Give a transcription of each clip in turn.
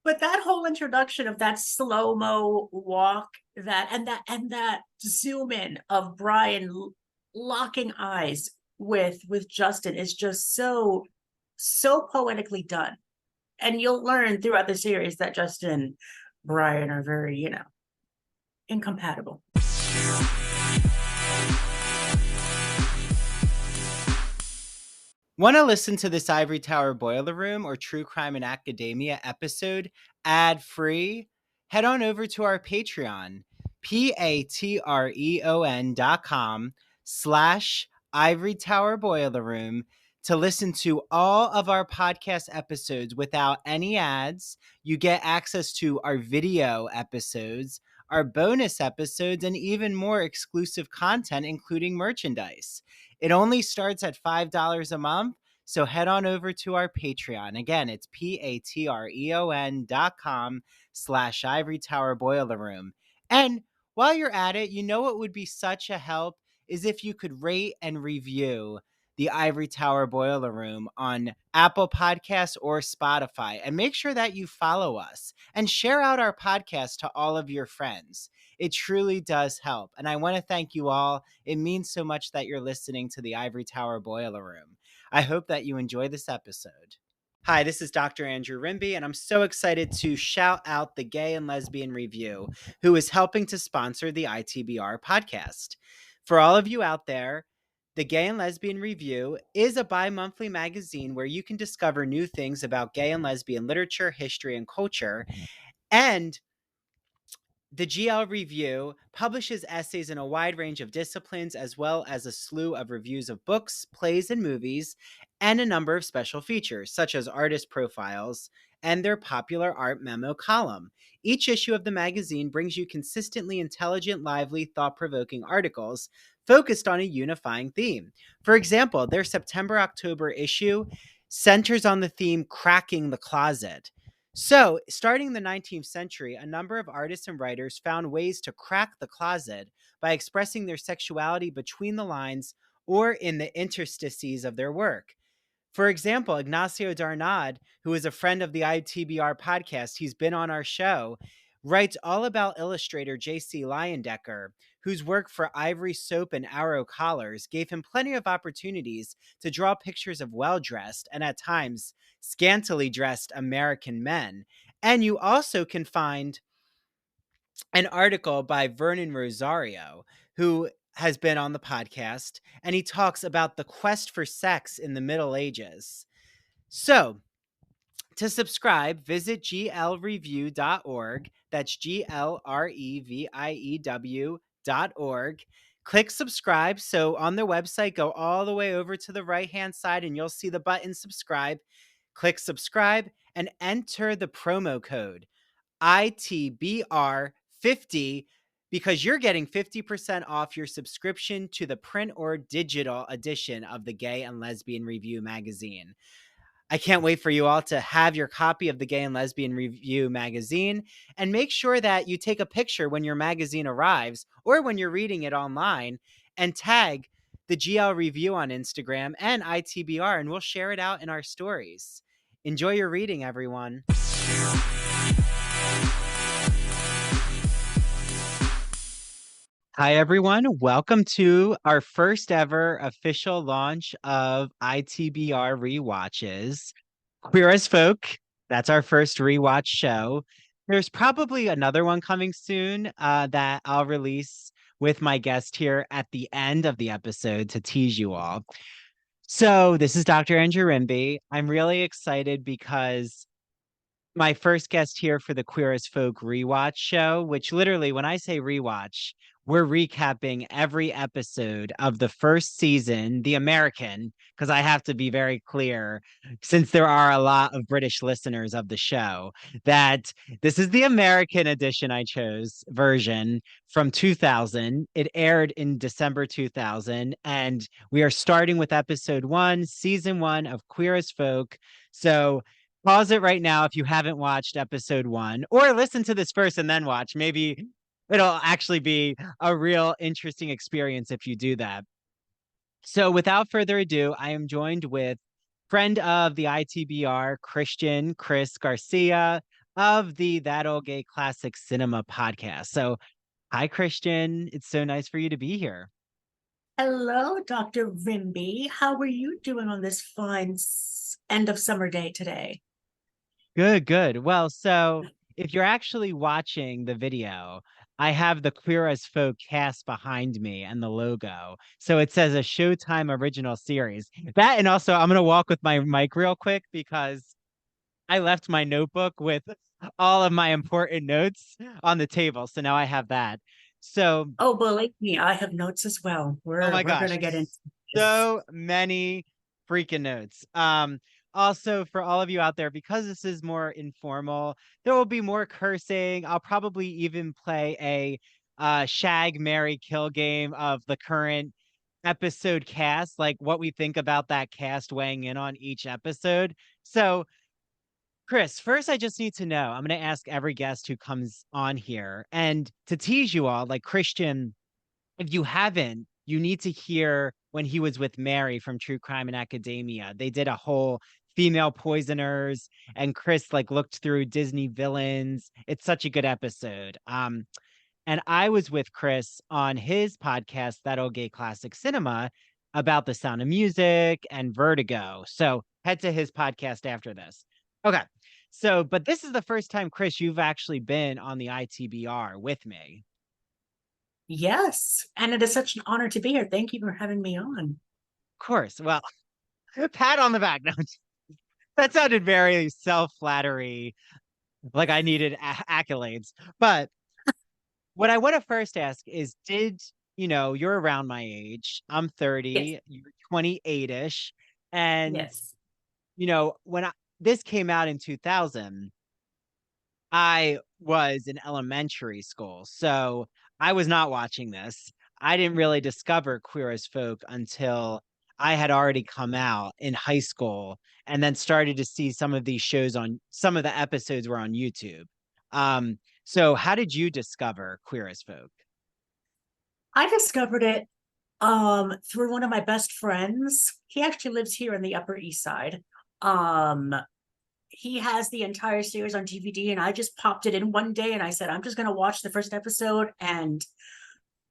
But that whole introduction of that slow-mo walk, that zoom in of Brian locking eyes with Justin is just so poetically done. And you'll learn throughout the series that Justin and Brian are very, incompatible. Want to listen to this Ivory Tower Boiler Room or True Crime in Academia episode ad-free? Head on over to our Patreon, patreon.com/Ivory Tower Boiler Room, to listen to all of our podcast episodes without any ads. You get access to our video episodes, our bonus episodes, and even more exclusive content, including merchandise. It only starts at $5 a month, so head on over to our Patreon. Again, it's patreon.com/Ivory Tower Boiler Room. And while you're at it, you know what would be such a help is if you could rate and review the Ivory Tower Boiler Room on Apple Podcasts or Spotify. And make sure that you follow us and share out our podcast to all of your friends. It truly does help. And I want to thank you all. It means so much that you're listening to the Ivory Tower Boiler Room. I hope that you enjoy this episode. Hi, this is Dr. Andrew Rimby, and I'm so excited to shout out the Gay and Lesbian Review, who is helping to sponsor the ITBR podcast. For all of you out there, the Gay and Lesbian Review is a bi-monthly magazine where you can discover new things about gay and lesbian literature, history, and culture. And the GL Review publishes essays in a wide range of disciplines, as well as a slew of reviews of books, plays, and movies, and a number of special features, such as artist profiles and their popular art memo column. Each issue of the magazine brings you consistently intelligent, lively, thought-provoking articles focused on a unifying theme. For example, their September-October issue centers on the theme Cracking the Closet. So, starting in the 19th century, a number of artists and writers found ways to crack the closet by expressing their sexuality between the lines or in the interstices of their work. For example, Ignacio Darnad, who is a friend of the ITBR podcast, he's been on our show, writes all about illustrator J.C. Leyendecker, whose work for Ivory Soap and Arrow Collars gave him plenty of opportunities to draw pictures of well-dressed and at times scantily dressed American men. And you also can find an article by Vernon Rosario, who has been on the podcast, and he talks about the quest for sex in the Middle Ages. So, to subscribe, visit glreview.org. That's glreview.org. Click subscribe. So on their website, go all the way over to the right-hand side and you'll see the button subscribe. Click subscribe and enter the promo code ITBR50 because you're getting 50% off your subscription to the print or digital edition of the Gay and Lesbian Review magazine. I can't wait for you all to have your copy of the Gay and Lesbian Review magazine, and make sure that you take a picture when your magazine arrives or when you're reading it online and tag the GL Review on Instagram and ITBR, and we'll share it out in our stories. Enjoy your reading, everyone. Hi, everyone. Welcome to our first ever official launch of ITBR Rewatches. Queer as Folk, that's our first rewatch show. There's probably another one coming soon that I'll release with my guest here at the end of the episode to tease you all. So this is Dr. Andrew Rimby. I'm really excited because my first guest here for the Queer as Folk rewatch show, which literally, when I say rewatch, we're recapping every episode of the first season, The American, because I have to be very clear, since there are a lot of British listeners of the show, that this is the American edition I chose version from 2000. It aired in December 2000, and we are starting with episode 1, season 1 of Queer as Folk. So pause it right now if you haven't watched episode 1, or listen to this first and then watch. Maybe it'll actually be a real interesting experience if you do that. So without further ado, I am joined with friend of the ITBR, Chris Garcia. of the That Old Gay Classic Cinema podcast. So, hi, Christian. It's so nice for you to be here. Hello, Dr. Rimby. How are you doing on this fine end of summer day today? Good, good. Well, so if you're actually watching the video, I have the Queer as Folk cast behind me and the logo. So it says a Showtime original series. That, and also I'm gonna walk with my mic real quick because I left my notebook with all of my important notes on the table. So now I have that. So, Oh, believe me, I have notes as well. oh We're my we're gosh, gonna get into this. so many freaking notes. Also for all of you out there, because this is more informal, there will be more cursing. I'll probably even play a shag, marry, kill game of the current episode cast, like what we think about that cast weighing in on each episode. So Chris, first I just need to know, I'm going to ask every guest who comes on here, and to tease you all, like Christian, if you haven't, you need to hear when he was with Mary from True Crime and Academia. They did a whole female poisoners, and Chris like looked through Disney villains. It's such a good episode. And I was with Chris on his podcast, That Old Gay Classic Cinema, about The Sound of Music and Vertigo. So head to his podcast after this. Okay. So, but this is the first time, Chris, you've actually been on the ITBR with me. Yes, and it is such an honor to be here. Thank you for having me on. Of course. Well, pat on the back. No, that sounded very self-flattery, like I needed accolades. But what I want to first ask is, you're around my age. I'm Yes, 30, you're 28-ish. And, yes. when this came out in 2000, I was in elementary school. So I was not watching this. I didn't really discover Queer as Folk until I had already come out in high school and then started to see some of these shows on some of the episodes were on YouTube. So how did you discover Queer as Folk? I discovered it through one of my best friends. He actually lives here in the Upper East Side. Um he has the entire series on DVD, and I just popped it in one day and I said, I'm just gonna watch the first episode. And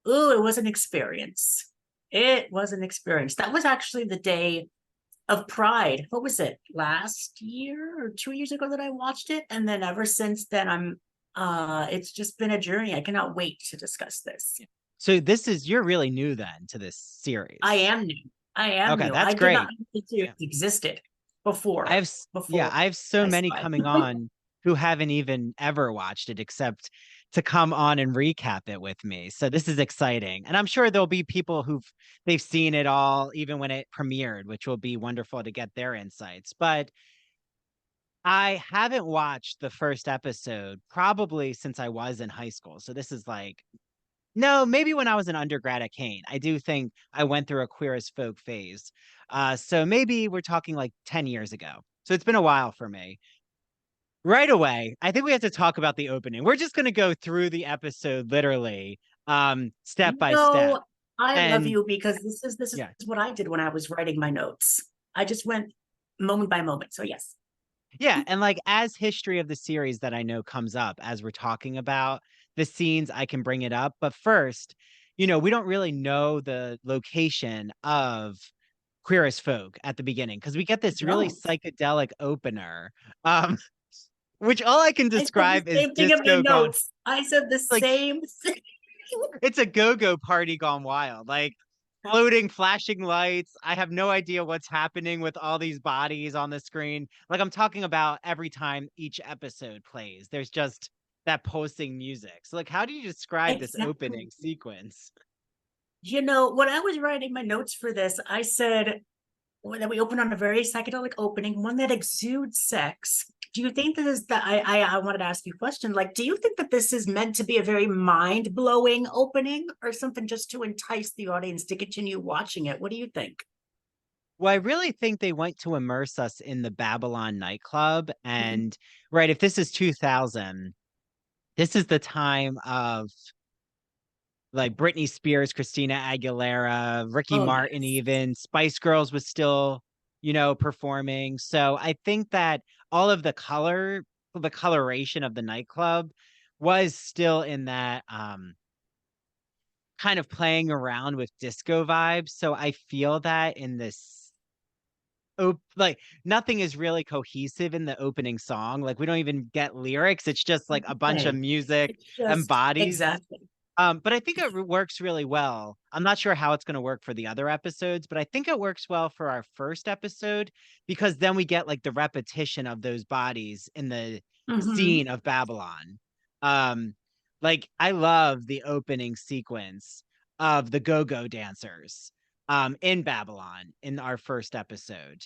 oh, it was an experience. It was an experience. That was actually the day of Pride. What was it? Last year or 2 years ago that I watched it. And then ever since then, it's just been a journey. I cannot wait to discuss this. So you're really new then to this I series. am new. I am Okay, new. that's I did not great. know the series Yeah. existed Yeah, before I have so I many saw coming it. on who haven't even ever watched it except to come on and recap it with me. So this is exciting. And I'm sure there'll be people they've seen it all even when it premiered, which will be wonderful to get their insights. But I haven't watched the first episode probably since I was in high school. So this is like no, maybe when I was an undergrad at Kane. I do think I went through a Queer as Folk phase. So maybe we're talking like 10 years ago. So it's been a while for me. Right away, I think we have to talk about the opening. We're just going to go through the episode literally, step by step. No, I love And you because this is yeah, what I did when I was writing my notes. I just went moment by moment. So yes. yeah. And like as history of the series that I know comes up as we're talking about the scenes, I can bring it up. But first, we don't really know the location of Queer as Folk at the beginning because we get this really Don't. psychedelic opener, um, which all I can I said the describe is same thing in my disco gone. notes. I said the Like same thing. it's a go-go party gone wild. Like floating, flashing lights. I have no idea what's happening with all these bodies on the screen. Like I'm talking about every time each episode plays, there's just that pulsing music. So like how do you describe this Exactly. opening sequence? When I was writing my notes for this, I said that we open on a very psychedelic opening, one that exudes sex. Do you think this is that I wanted to ask you a question? Like, do you think that this is meant to be a very mind-blowing opening or something just to entice the audience to continue watching it? What do you think? Well, I really think they went to immerse us in the Babylon nightclub. Mhm. And right, if this is 2000, this is the time of like Britney Spears, Christina Aguilera, Ricky Oh, Martin, yes. even Spice Girls was still, performing. So I think that all of the color the coloration of the nightclub was still in that kind of playing around with disco vibes. So I feel that in this like nothing is really cohesive in the opening song. Like we don't even get lyrics. It's just like a bunch of Okay. music It's and just bodies. exactly. But I think it works really well. I'm not sure how it's going to work for the other episodes, but I think it works well for our first episode because then we get like the repetition of those bodies in the Hmm. scene of Babylon. Um, like I love the opening sequence of the go-go dancers in Babylon in our first episode.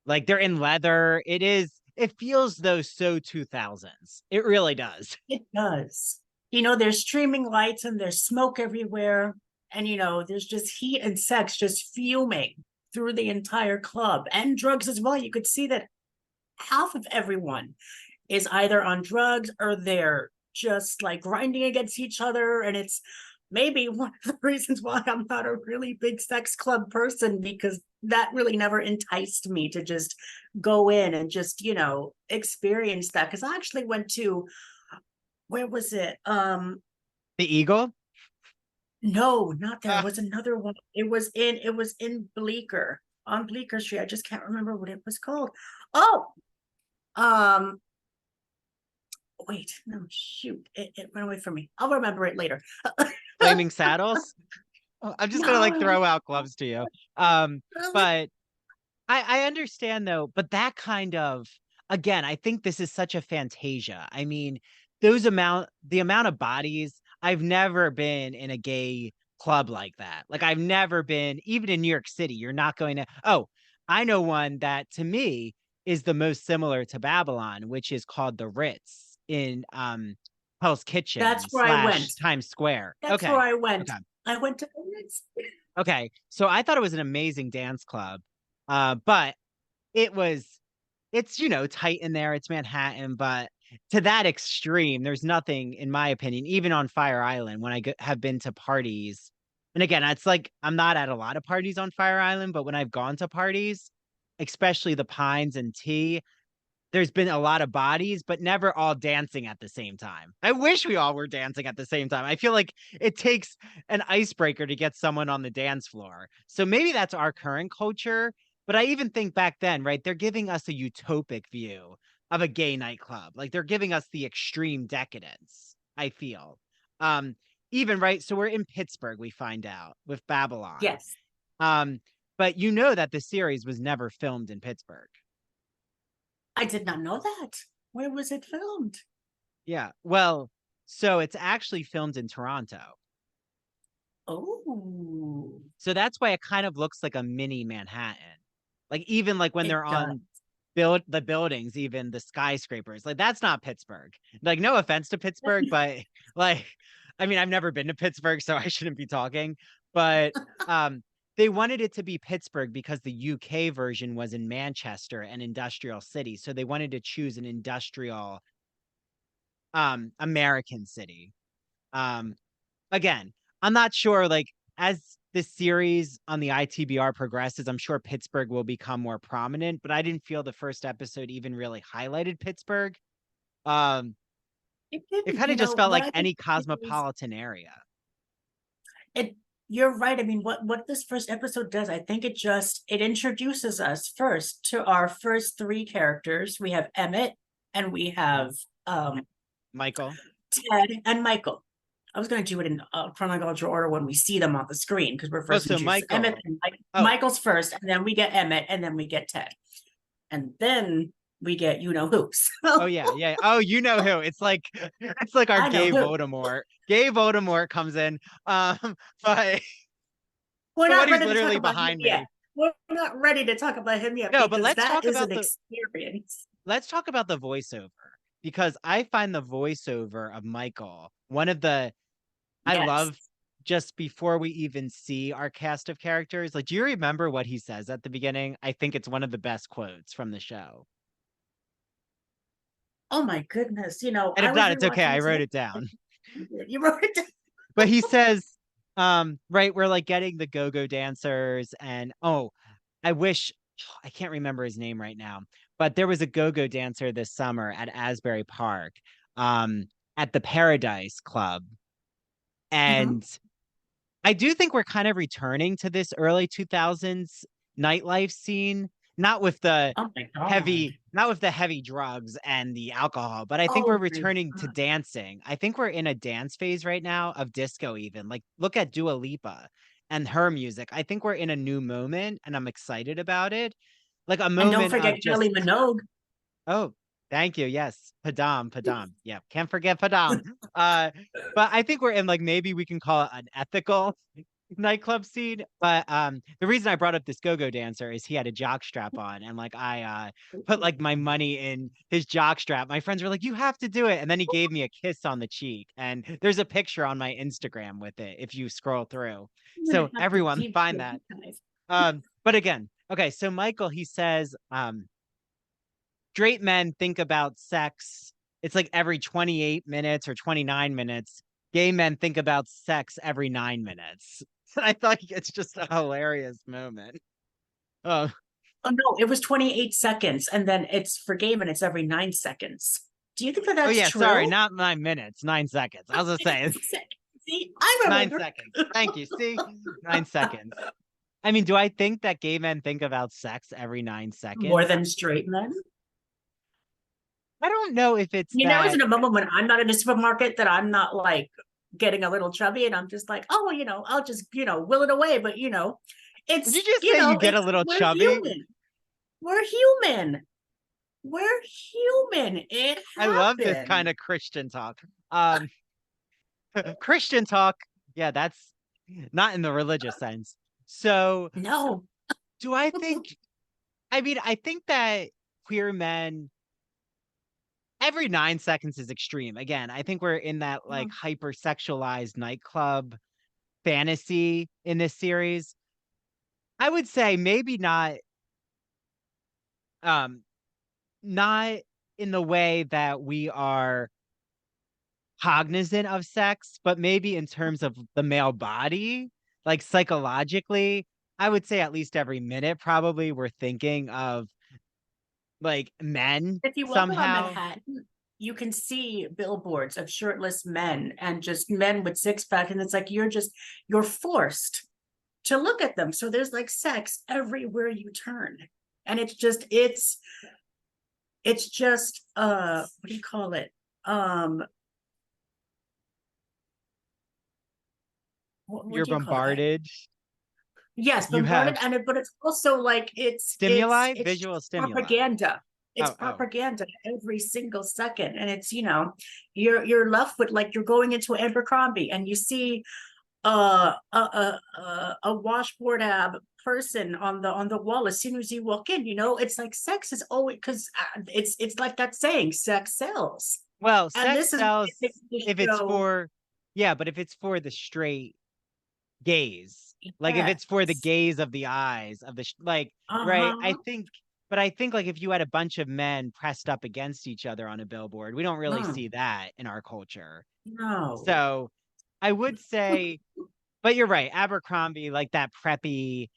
Like they're in leather. It feels though so 2000s. It really does. It does. There's streaming lights and there's smoke everywhere. And, there's just heat and sex just fuming through the entire club and drugs as well. You could see that half of everyone is either on drugs or they're just like grinding against each other. And it's maybe one of the reasons why I'm not a really big sex club person, because that really never enticed me to just go in and just, experience that. Because I actually went to, where was it? The Eagle. No, not there. It Uh, was another one. It was in Bleecker, on Bleecker Street. I just can't remember what it was called. Oh, um, wait, no, shoot. It went away from me. I'll remember it later. Flaming Saddles. Oh, I'm just gonna like No, throw out clubs to you. But I understand though, but that kind of again, I think this is such a fantasia. I mean, the amount of bodies, I've never been in a gay club like that. Like I've never been, even in New York City, you're not going to, oh, I know one that to me is the most similar to Babylon, which is called the Ritz in Hell's that's Kitchen where I went. / Times Square. That's where Okay. I went. Okay. I went to. Okay. So I thought it was an amazing dance club. But it was it's, tight in there. It's Manhattan, but to that extreme, there's nothing, in my opinion, even on Fire Island, when have been to parties. And again, it's like I'm not at a lot of parties on Fire Island, but when I've gone to parties, especially the Pines and Tea, there's been a lot of bodies, but never all dancing at the same time. I wish we all were dancing at the same time. I feel like it takes an icebreaker to get someone on the dance floor. So maybe that's our current culture. But I even think back then, right? They're giving us a utopic view of a gay nightclub. Like they're giving us the extreme decadence, I feel. Um, even right. So we're in Pittsburgh, we find out with Babylon. Yes, Um, but you know that the series was never filmed in Pittsburgh. I did not know that. Where was it filmed? Yeah. Well, so it's actually filmed in Toronto. Oh, So that's why it kind of looks like a mini Manhattan. Like even like when it they're does. on the buildings, even the skyscrapers. Like that's not Pittsburgh. Like no offense to Pittsburgh, but like I mean, I've never been to Pittsburgh, so I shouldn't be talking. But they wanted it to be Pittsburgh because the UK version was in Manchester, an industrial city. So they wanted to choose an industrial American city. Um, Again, I'm not sure, like, as this series on the ITBR progresses, I'm sure Pittsburgh will become more prominent, but I didn't feel the first episode even really highlighted Pittsburgh. Um, It it didn't. kind of just felt What like I think any is cosmopolitan area. it. You're right. I mean, what this first episode does, I think it introduces us first to our first three characters. We have Emmett and we have um Michael. Ted and Michael. I was going to do it in chronological order when we see them on the screen, because we're Oh, first so introduced to Emmett Michael. and Oh, Michael's first, and then we get Emmett, and then we get Ted, and then we get you know who. oh So yeah, yeah. Oh, you know who? It's like it's like our I know gay who. Voldemort. Gay Voldemort comes in. But We're but what not he's ready to talk literally about him behind yet. me. We're not ready to talk about him yet, No, but because that is an experience. let's talk about the voiceover because I find the voiceover of Michael one of the I Yes. love just before we even see our cast of characters. Like, do you remember what he says at the beginning? I think it's one of the best quotes from the show. Oh my goodness. And I if was not, it's okay. rewatching I this. wrote it down. You wrote it down. But he says, right, we're like getting the go-go dancers, and oh, I wish I can't remember his name right now, but there was a go-go dancer this summer at Asbury Park, um, at the Paradise Club. Mhm. And I do think we're kind of returning to this early 2000s nightlife scene, not with the Oh my God. not with the heavy drugs and the alcohol, but I think we're Oh my returning to God. dancing. I think we're in a dance phase right now of disco even. Like look at Dua Lipa and her music. I think we're in a new moment and I'm excited about it. Like a And don't moment of forget Kelly just Minogue. oh, thank you. Yes. Padam, Padam. Yeah, can't forget Padam. Uh, but I think we're in like maybe we can call it an ethical nightclub scene. But the reason I brought up this go-go dancer is he had a jock strap on and like I put like my money in his jock strap. My friends were like, you have to do it. And then he gave me a kiss on the cheek. And there's a picture on my Instagram with it if you scroll through. I'm gonna So have to everyone deep find that. dive. But again, okay, so Michael, he says, straight men think about sex. It's like every 28 minutes or 29 minutes. Gay men think about sex every 9 minutes. I thought it's just a hilarious moment. Oh, Oh no, it was 28 seconds, and then it's for gay minutes every 9 seconds. Do you think that oh that's yeah, sorry, true? not 9 minutes, 9 seconds. I was just saying See, I nine remember seconds. Thank you. See, 9 seconds. I mean, do I think that gay men think about sex every nine more seconds? than straight men. I don't know if it's There that. isn't a moment when I'm not in a supermarket that I'm not like getting a little chubby, and I'm just like, oh, I'll just will it away. But Did you just say you get a it's little we're chubby? human. We're human. We're human. It I love this kind happens. of Christian talk. Um, Christian talk. Yeah, that's not in the religious sense. So, No. do I think, I mean, I think that queer men, every 9 seconds is extreme. Again, I think we're in that like hypersexualized nightclub fantasy in this series. I would say maybe um, not in the way that we are cognizant of sex, but maybe in terms of the male body, like psychologically, I would say at least every minute, probably we're thinking of like men If you walk around somehow. Manhattan, you can see billboards of shirtless men and just men with six pack, and it's like you're forced to look at them. So there's like sex everywhere you turn, and it's just what do you call it? Um, what You're do you call it? bombarded. Yes, You have bombarded, but it's also like stimuli, it's visual just stimuli. propaganda. It's Oh, oh. propaganda every single second, and it's you're left with like you're going into Abercrombie and you see a washboard ab person on the wall as soon as you walk in. It's like sex is always because it's like that saying, sex sells, Well, and sex this is what sells it makes the if it's show. for, yeah, but if it's for the straight gaze, like if it's for the Yes. gaze of the eyes of the, like, right? Uh-huh. But I think like if you had a bunch of men pressed up against each other on a billboard, we don't really Mm, see that in our culture. no. So I would say, but you're right, Abercrombie, like that preppy,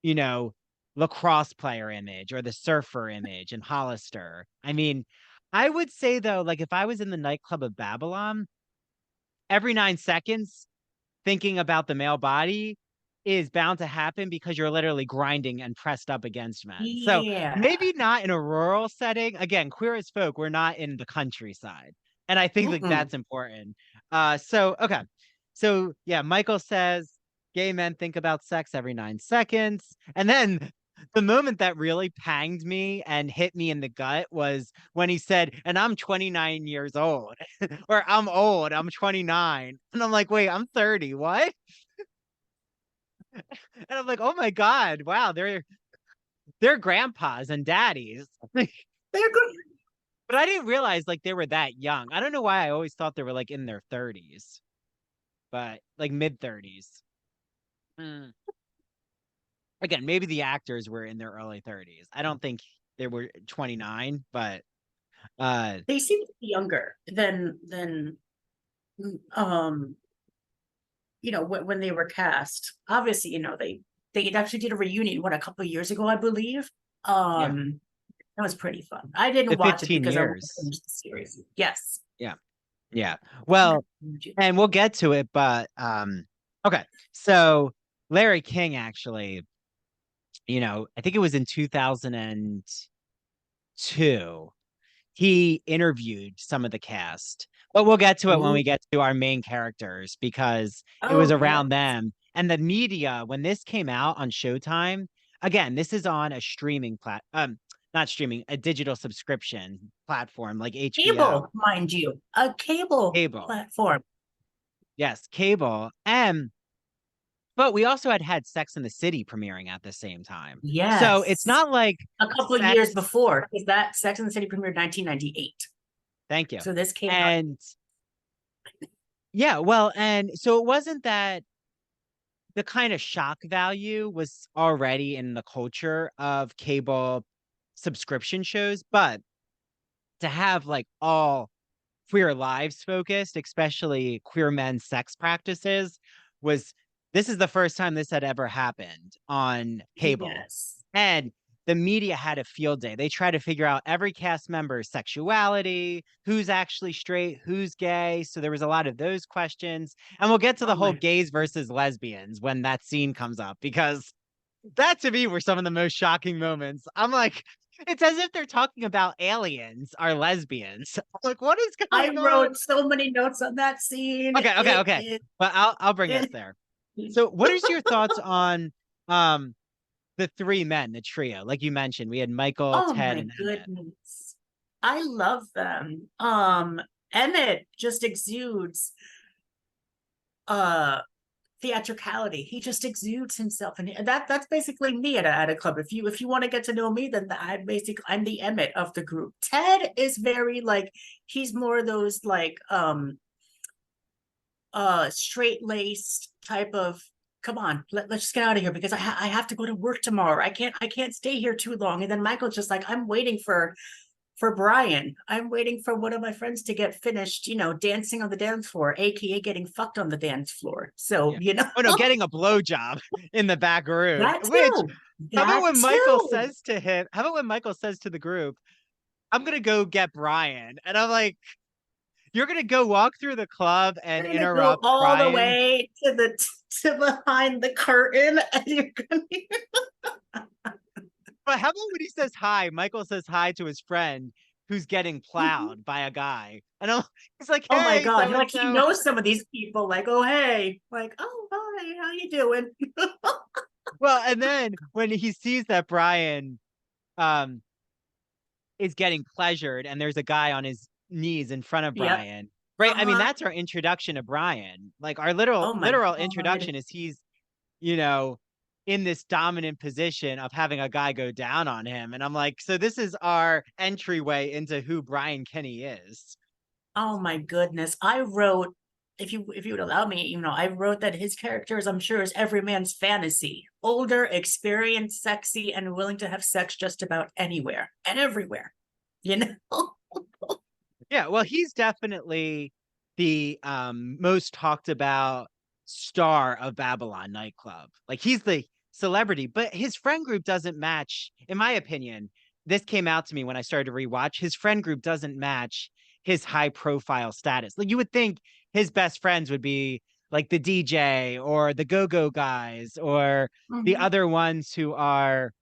you know, lacrosse player image or the surfer image and Hollister. I mean, I would say though, like if I was in the nightclub of Babylon, every 9 seconds, thinking about the male body is bound to happen because you're literally grinding and pressed up against men. So Yeah. maybe not in a rural setting. Again, queer as folk, we're not in the countryside. And I think like Mm-mm. that's important. So okay. So yeah, Michael says gay men think about sex every 9 seconds. And then the moment that really panged me and hit me in the gut was when he said, and I'm 29 years old, or I'm old, I'm 29. And I'm like, wait, I'm 30. What? And I'm like, oh my God, wow, they're grandpas and daddies. But They're good. I didn't realize like they were that young. I don't know why I always thought they were like in their 30s, but like mid 30s. Mm. Again, maybe the actors were in their early 30s. I don't think they were 29, but uh They seem to be younger than um when they were cast. Obviously, they actually did a reunion, what, a couple of years ago, I believe. yeah. Um, That was pretty fun. I didn't The watch it 15 because I wanted to years. finish the series. Yes. Yeah. Yeah. Well, and we'll get to it, but okay. So Larry King actually, I think it was in 2002, he interviewed some of the cast. But we'll get to it when Ooh. we get to our main characters because it was Oh, around yes. them. And the media, when this came out on Showtime, again, this is on a streaming not streaming, a digital subscription platform like HBO. Cable, mind you, a cable Cable. platform. Yes, cable. But we also had Sex in the City premiering at the same time. So it's Yes. not like A couple of years Sex. before, because that Sex and the City premiered 1998. Thank you. So this came out. And yeah, well, and so it wasn't that the kind of shock value was already in the culture of cable subscription shows, but to have like all queer lives focused, especially queer men's sex practices, was this is the first time this had ever happened on cable. Yes. And the media had a field day. They tried to figure out every cast member's sexuality, who's actually straight, who's gay. So there was a lot of those questions. And we'll get to the Oh whole my. gays versus lesbians when that scene comes up, because that to me were some of the most shocking moments. I'm like, it's as if they're talking about aliens are lesbians. I'm like, what is I going on? wrote so many notes on that scene. Okay. But I'll bring us It, there. So what is your thoughts on um the three men, the trio? Like you mentioned, we had Michael, oh Ted, my and Emmett. goodness. I love them. Emmett just exudes uh theatricality. He just exudes himself, and that's basically me at a club. If you want to get to know me, then I'm the Emmett of the group. Ted is very like, he's more of those like straight laced type of, come on, let's just get out of here because I have to go to work tomorrow. I can't stay here too long. And then Michael's just like, I'm waiting for Brian. I'm waiting for one of my friends to get finished, dancing on the dance floor, aka getting fucked on the dance floor. So, Yeah. Oh no, getting a blowjob in the back room. that Which, too. That too. how about when Michael says to the group, I'm gonna go get Brian. And I'm like, you're gonna go walk through the club and You're gonna go interrupt all the Brian. way to behind the curtain, and you're gonna. But how about when he says hi? Michael says hi to his friend who's getting plowed by a guy. And he's like, Oh my hey, God. so and Like he so. knows some of these people, like, oh hey, like, oh hi, how you doing? Well, and then when he sees that Brian um is getting pleasured and there's a guy on his knees in front of Yep. Brian. Right. I mean, Uh-huh. that's our introduction to Brian. Like our Oh my literal God. introduction is he's, you know, in this dominant position of having a guy go down on him. And I'm like, so this is our entryway into who Brian Kenny is. Oh my goodness. I wrote, if you would allow me, I wrote that his character is, I'm sure, is every man's fantasy. Older, experienced, sexy, and willing to have sex just about anywhere and everywhere. You know? Yeah, well, he's definitely the most talked about star of Babylon nightclub. Like he's the celebrity, but his friend group doesn't match, in my opinion. This came out to me when I started to rewatch. His friend group doesn't match his high profile status. Like you would think his best friends would be like the DJ or the go-go guys or the Mhm. other ones who are,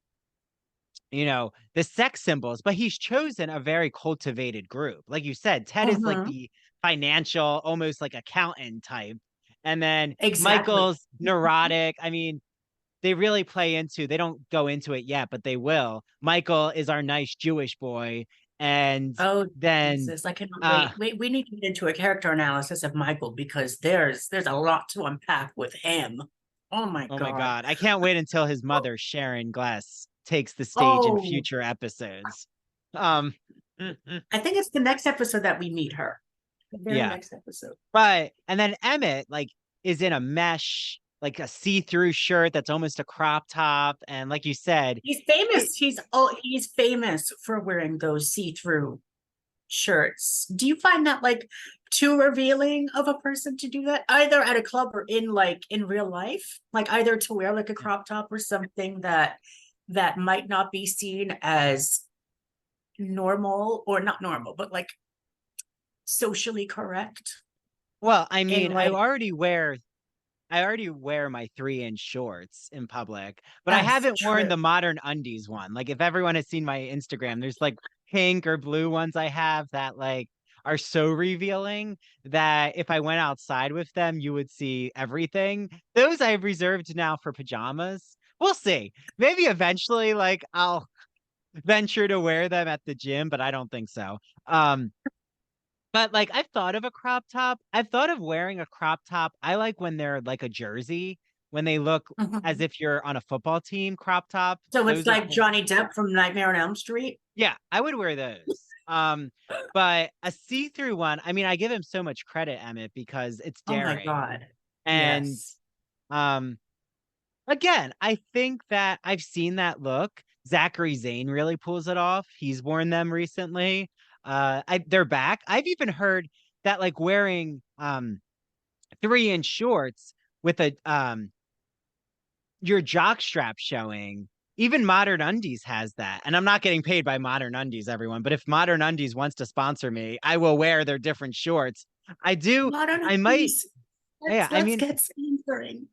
the sex symbols, but he's chosen a very cultivated group. Like you said, Ted is like Mhm. the financial, almost like accountant type. And then Exactly. Michael's neurotic. I mean, they really play into, they don't go into it yet, but they will. Michael is our nice Jewish boy. And Oh then, Jesus, I cannot uh, wait. We need to get into a character analysis of Michael because there's a lot to unpack with him. Oh my oh my God. God, I can't wait until his mother, Sharon Glass, takes the stage in Oh, future episodes. Um, I think it's the next episode that we meet her. The very yeah. next episode. But and then Emmett like is in a mesh, like a see-through shirt that's almost a crop top, and like you said, He's he, famous. He's famous for wearing those see-through shirts. Do you find that like too revealing of a person to do that, either at a club or in real life? Like either to wear like a crop top or something that might not be seen as normal, or not normal, but like socially correct Well, I in mean, like, I already wear my 3-inch shorts in public, but I that's haven't worn true. the modern undies one. Like if everyone has seen my Instagram, there's like pink or blue ones I have that like are so revealing that if I went outside with them, you would see everything. Those I've reserved now for pajamas. We'll see. Maybe eventually like I'll venture to wear them at the gym, but I don't think so. Um but like I've thought of a crop top. I've thought of wearing a crop top. I like when they're like a jersey, when they look as Mhm. if you're on a football team crop top. So it's Those are like Johnny Depp from Nightmare on Elm Street. yeah, I would wear those. But a see-through one, I mean, I give him so much credit, Emmett, because it's Oh my daring. God. And Yes. um again, I think that I've seen that look. Zachary Zane really pulls it off. He's worn them recently. They're back. I've even heard that like wearing 3-inch shorts with a your jock strap showing. Even Modern Undies has that. And I'm not getting paid by Modern Undies, everyone, but if Modern Undies wants to sponsor me, I will wear their different shorts. I do. Modern I might. piece. Yeah, Let's get sponsoring.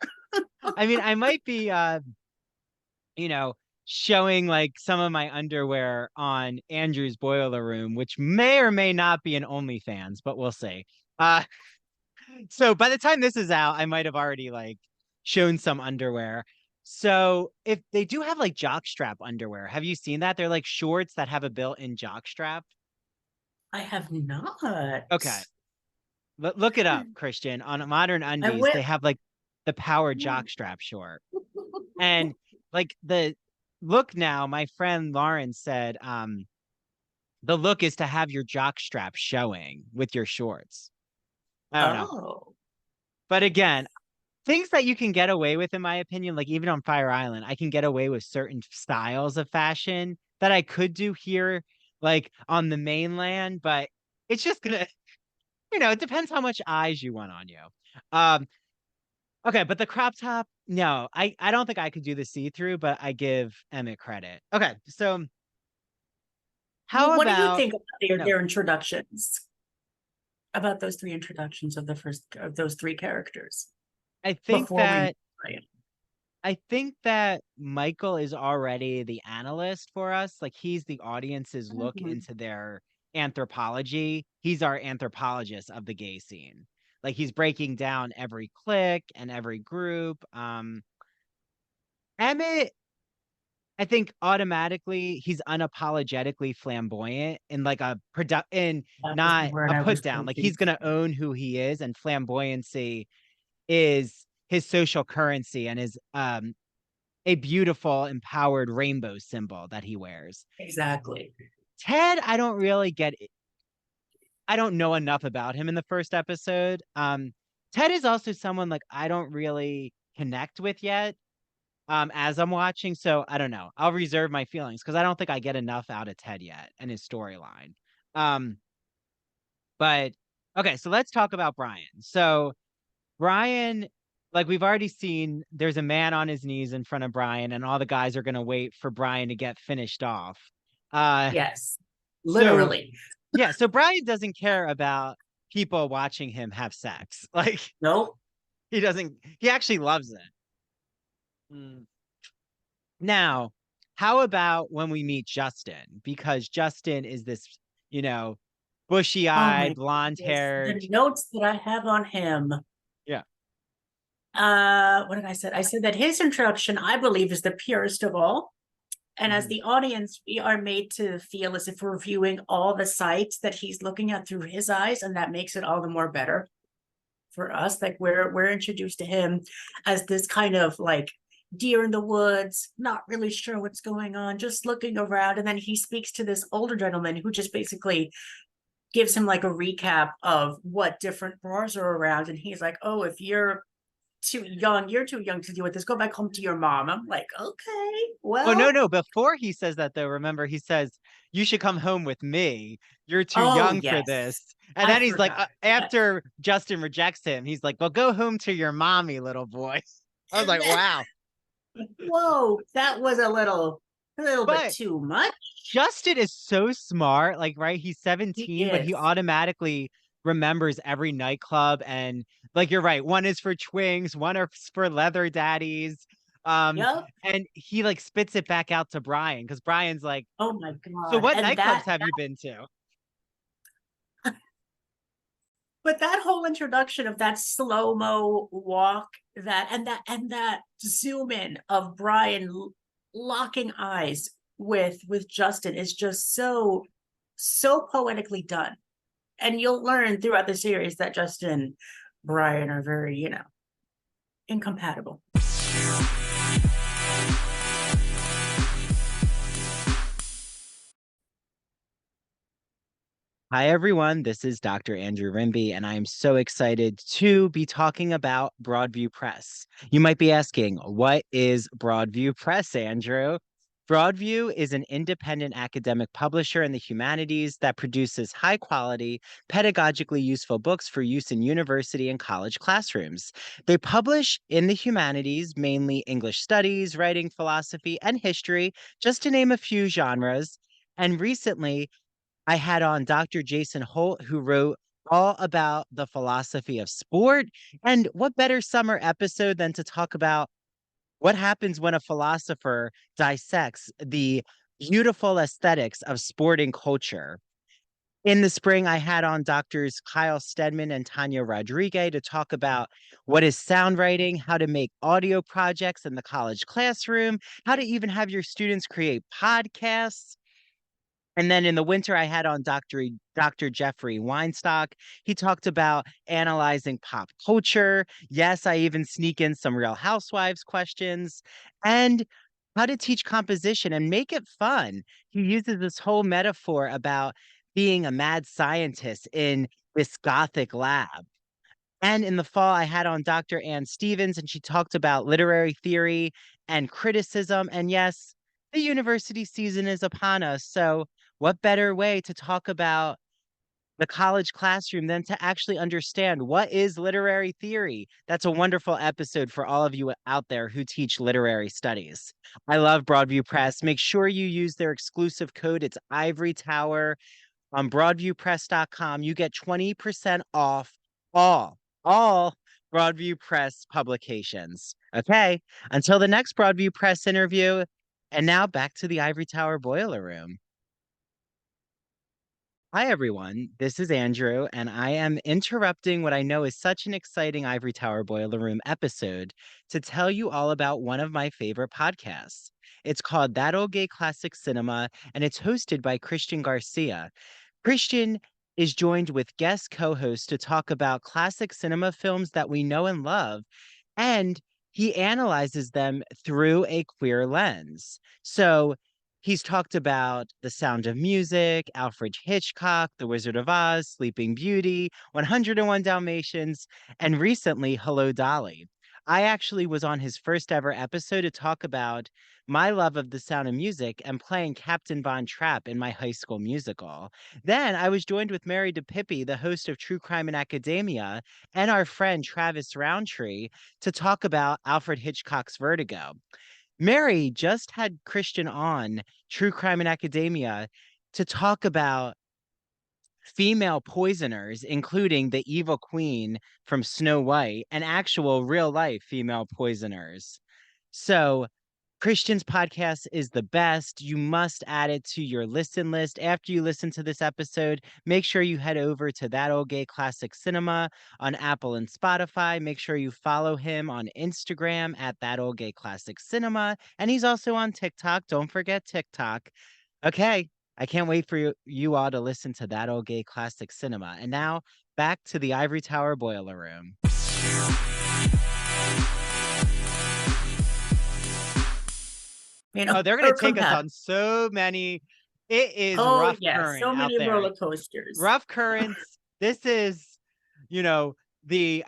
I might be you know, showing like some of my underwear on Andrew's boiler room, which may or may not be an OnlyFans, but we'll see. Uh so by the time this is out, I might have already like shown some underwear. So if they do have like jockstrap underwear, have you seen that? They're like shorts that have a built-in jockstrap. I have not. Okay. Look it up, Christian. On Modern I Undies, will. they have like the power jockstrap short. And like the look now, my friend Lauren said, the look is to have your jockstrap showing with your shorts. I don't know. Oh, But again, things that you can get away with, in my opinion, like even on Fire Island, I can get away with certain styles of fashion that I could do here, like on the mainland, but it's just gonna, it depends how much eyes you want on you. Um, okay, but the crop top, no, I don't think I could do the see-through, but I give Emmett credit. Okay, so well, how what do you about think about no? their introductions? About those three introductions of the first of those three characters I think before we. that I think that Michael is already the analyst for us. Like he's the audience's look Mhm. into their anthropology. He's our anthropologist of the gay scene. Like he's breaking down every clique and every group. Emmett, I think automatically he's unapologetically flamboyant in like a in That was the not word a I put was down. Like looking he's gonna for. own who he is, and flamboyancy is his social currency and his a beautiful, empowered rainbow symbol that he wears. Exactly. Ted, I don't really get it. I don't know enough about him in the first episode. Ted is also someone like I don't really connect with yet as I'm watching. So I don't know. I'll reserve my feelings because I don't think I get enough out of Ted yet and his storyline. Um, but okay, so let's talk about Brian. So Brian, like we've already seen, there's a man on his knees in front of Brian, and all the guys are gonna wait for Brian to get finished off. Uh, Yes. so Literally. yeah, so Brian doesn't care about people watching him have sex. Like Nope. he doesn't. He actually loves it. Mm. Now, how about when we meet Justin? Because Justin is this, you know, Oh bushy-eyed, my goodness. blonde-haired. The notes that I have on him. Yeah. What did I say? I said that his introduction, I believe, is the purest of all. And as Mhm. the audience, we are made to feel as if we're viewing all the sights that he's looking at through his eyes, and that makes it all the more better for us. Like we're introduced to him as this kind of like deer in the woods, not really sure what's going on, just looking around. And then he speaks to this older gentleman who just basically gives him like a recap of what different bars are around. And he's like, oh, if you're too young to deal with this. Go back home to your mom. I'm like, okay, Oh no, well, no. Before he says that though, remember he says, "You should come home with me. You're too oh young for yes, this." And I then he's like, forgot. Yes. after Justin rejects him, he's like, "Well, go home to your mommy, little boy." I was And like, then, "Wow." whoa, that was a little. A little bit But too much. Justin is so smart. Like, right? He's He 17, but he is. automatically remembers every nightclub. And like, you're right. One is for twings, one is for leather daddies. Um, Yep. and he like spits it back out to Brian because Brian's like, Oh my so God. what And nightclubs that, have you been to? but that whole introduction of that slow-mo walk, that zoom in of Brian locking eyes with Justin is just so poetically done. And you'll learn throughout the series that Justin and Brian are very, incompatible. Hi, everyone. This is Dr. Andrew Rimby, and I am so excited to be talking about Broadview Press. You might be asking, what is Broadview Press, Andrew? Broadview is an independent academic publisher in the humanities that produces high quality, pedagogically useful books for use in university and college classrooms. They publish in the humanities, mainly English studies, writing, philosophy, and history, just to name a few genres. And recently, I had on Dr. Jason Holt, who wrote all about the philosophy of sport. And what better summer episode than to talk about what happens when a philosopher dissects the beautiful aesthetics of sporting culture? In the spring, I had on doctors Kyle Stedman and Tanya Rodriguez to talk about what is sound writing, how to make audio projects in the college classroom, how to even have your students create podcasts. And then in the winter, I had on Dr. Jeffrey Weinstock. He talked about analyzing pop culture. Yes, I even sneak in some Real Housewives questions and how to teach composition and make it fun. He uses this whole metaphor about being a mad scientist in this gothic lab. And in the fall, I had on Dr. Ann Stevens, and she talked about literary theory and criticism. And yes, the university season is upon us. So, what better way to talk about the college classroom than to actually understand what is literary theory? That's a wonderful episode for all of you out there who teach literary studies. I love Broadview Press. Make sure you use their exclusive code. It's Ivory Tower on broadviewpress.com. You get 20% off all, all Broadview Press publications. Okay, until the next Broadview Press interview. And now back to the Ivory Tower Boiler Room. Hi, everyone. This is Andrew, and I am interrupting what I know is such an exciting Ivory Tower Boiler Room episode to tell you all about one of my favorite podcasts. It's called That Old Gay Classic Cinema, and it's hosted by Christian Garcia. Christian is joined with guest co hosts to talk about classic cinema films that we know and love, and he analyzes them through a queer lens. So he's talked about The Sound of Music, Alfred Hitchcock, The Wizard of Oz, Sleeping Beauty, 101 Dalmatians, and recently, Hello, Dolly. I actually was on his first ever episode to talk about my love of The Sound of Music and playing Captain Von Trapp in my high school musical. Then I was joined with Mary DePippi, the host of True Crime in Academia, and our friend Travis Roundtree to talk about Alfred Hitchcock's Vertigo. Mary just had Christian on True Crime in Academia to talk about female poisoners, including the evil queen from Snow White and actual real life female poisoners. So, Christian's podcast is the best. You must add it to your listen list. After you listen to this episode, make sure you head over to That Old Gay Classic Cinema on Apple and Spotify. Make sure you follow him on Instagram at That Old Gay Classic Cinema. And he's also on TikTok. Don't forget TikTok. Okay, I can't wait for you all to listen to That Old Gay Classic Cinema. And now back to the Ivory Tower Boiler Room. Oh, they're gonna Or take us compatible. on so many. It is Oh, rough yeah, current so out many there. roller coasters. Rough currents. This is, you know, the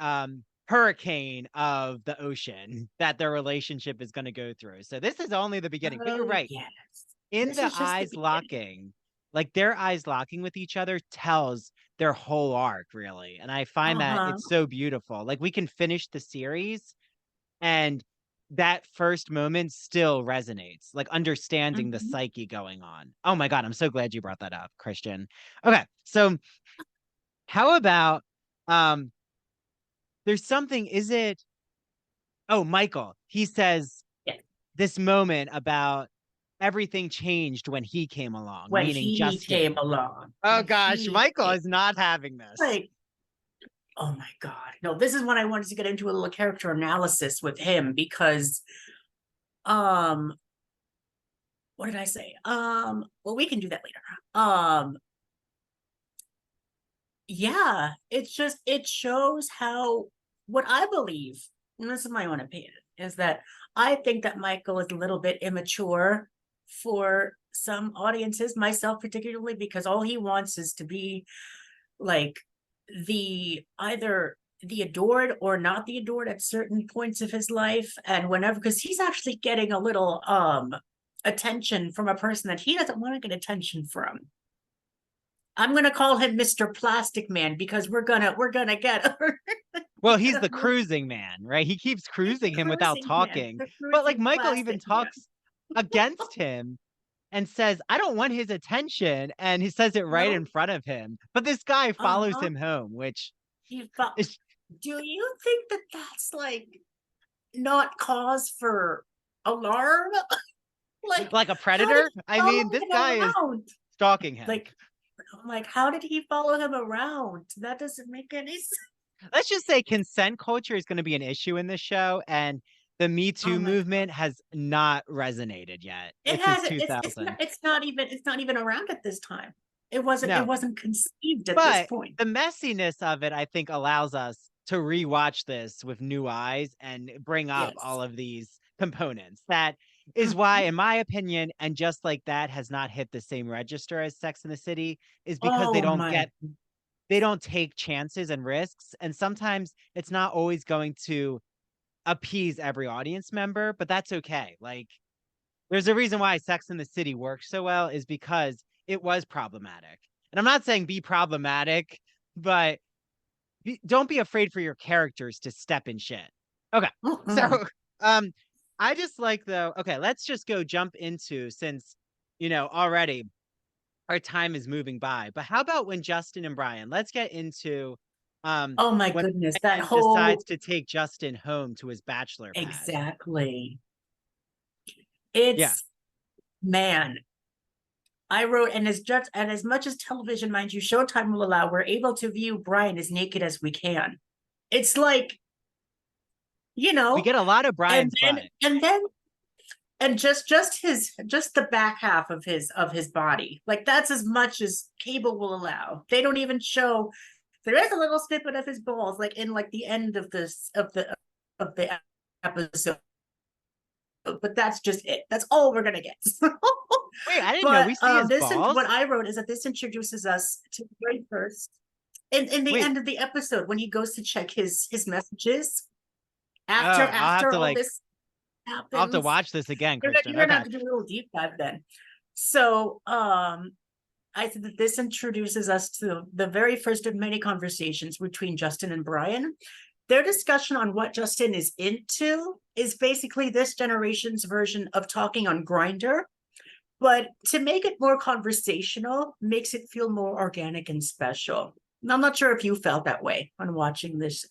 hurricane of the ocean that their relationship is going to go through. So this is only the beginning. But you're Oh, right. yes. In This the is just the eyes beginning. locking, like their eyes locking with each other tells their whole arc, really. And I find that Uh-huh. it's so beautiful. Like we can finish the series and that first moment still resonates, like understanding the Mhm. psyche going on. Oh my God, I'm so glad you brought that up, Christian. Okay, so how about um there's something, is it Michael, he says Yeah. this moment about everything changed when he came along, When meaning he came Justin. along, Oh when gosh, he Michael came, is not having this. like, oh my God. No, this is when I wanted to get into a little character analysis with him because, um, what did I say? Well, we can do that later. Yeah, it's just, it shows how, what I believe, and this is my own opinion, is that I think that Michael is a little bit immature for some audiences, myself particularly, because all he wants is to be like the either the adored or not the adored at certain points of his life. And whenever, because he's actually getting a little attention from a person that he doesn't want to get attention from. I'm gonna call him Mr. Plastic Man because we're gonna get Well, he's get the a little, cruising man, right? He keeps he's the cruising him without cruising man, talking. the But like cruising Michael even plastic man. talks against him and says, I don't want his attention. And he says it right in No, front of him. But this guy follows uh-huh. him home, which You thought, is do you think that that's like not cause for alarm? Like, like a how did predator. he I follow mean, this him guy is around? stalking him. Like, I'm like, how did he follow him around? That doesn't make any sense. Let's just say consent culture is going to be an issue in this show. And the Me Oh Too my God. movement has not resonated yet. It Since hasn't, it's 2000. not, it's not even around at this time. It No, wasn't conceived at this but point. the messiness of it, I think, allows us to rewatch this with new eyes and bring up Yes. all of these components. That is why, Mhm. in my opinion, and just like that has not hit the same register as Sex in the City, is because Oh my. they don't take chances and risks. And sometimes it's not always going to appease every audience member, but that's okay. Like, there's a reason why Sex in the City works so well is because it was problematic. And I'm not saying be problematic, but don't be afraid for your characters to step in shit. Okay. Mm-mm. So, um, I just like though, okay, let's just go jump into, since, already our time is moving by, but how about when Justin and Brian, let's get into, Oh my when goodness, that Brian decides whole, to take Justin home to his bachelor pad. exactly. Yeah. It's, man, I wrote, and as much as television, mind you, Showtime will allow, we're able to view Brian as naked as we can. It's like, you We know, get a lot of and Brian's then butt. and just the back half of his body. Like that's as much as cable will allow. They don't even show, there is a little snippet of his balls, like in like the end of this of the episode, but that's just it. That's all we're gonna get. Wait, I didn't know But we see his this, what balls. I wrote is that this introduces us to the very first in the Wait, end of the episode when he goes to check his messages oh, after all this I'll have to happens. watch this again, You're Christian. gonna Okay. have to do a little deep dive then. So I said that this introduces us to the very first of many conversations between Justin and Brian. Their discussion on what Justin is into is basically this generation's version of talking on Grindr, but to make it more conversational makes it feel more organic and special. And I'm not sure if you felt that way on watching this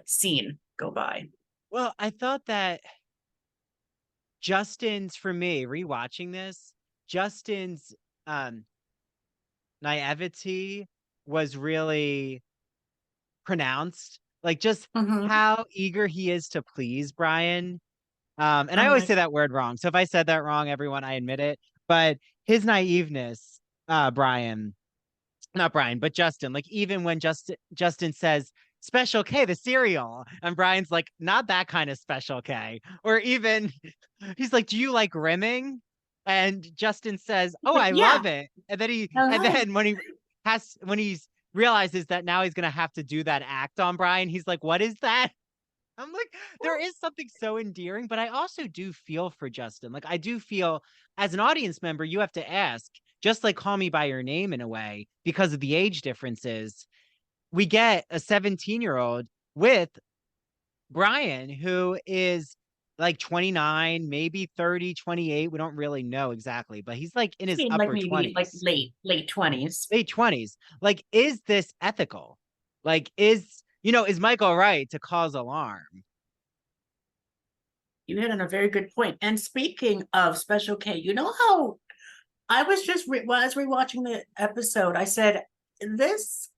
scene go by. Well, I thought that Justin's, for me, rewatching this, Justin's um naivety was really pronounced. Like just Mm-hmm. how eager he is to please Brian. And I I'm always like, say that word wrong. So if I said that wrong, everyone, I admit it. But his naiveness, Brian, not Brian, but Justin, like even when Justin says Special K, the cereal, and Brian's like, not that kind of Special K. Or even he's like, do you like rimming? And Justin says, oh, I yeah, love it. And uh-huh. then when he's realizes that now he's gonna have to do that act on Brian, he's like, what is that? I'm like, there is something so endearing, but I also do feel for Justin. Like, I do feel as an audience member, you have to ask, just like Call Me by Your Name in a way, because of the age differences. We get a 17-year-old with Brian, who is like 29, maybe 30, 28. We don't really know exactly, but he's like in I his mean, like upper maybe like 20s, late 20s. late 20s. Like, is this ethical? Like, is Michael right to cause alarm? You hit on a very good point. And speaking of Special K, you know how I was just while I was rewatching the episode, I said this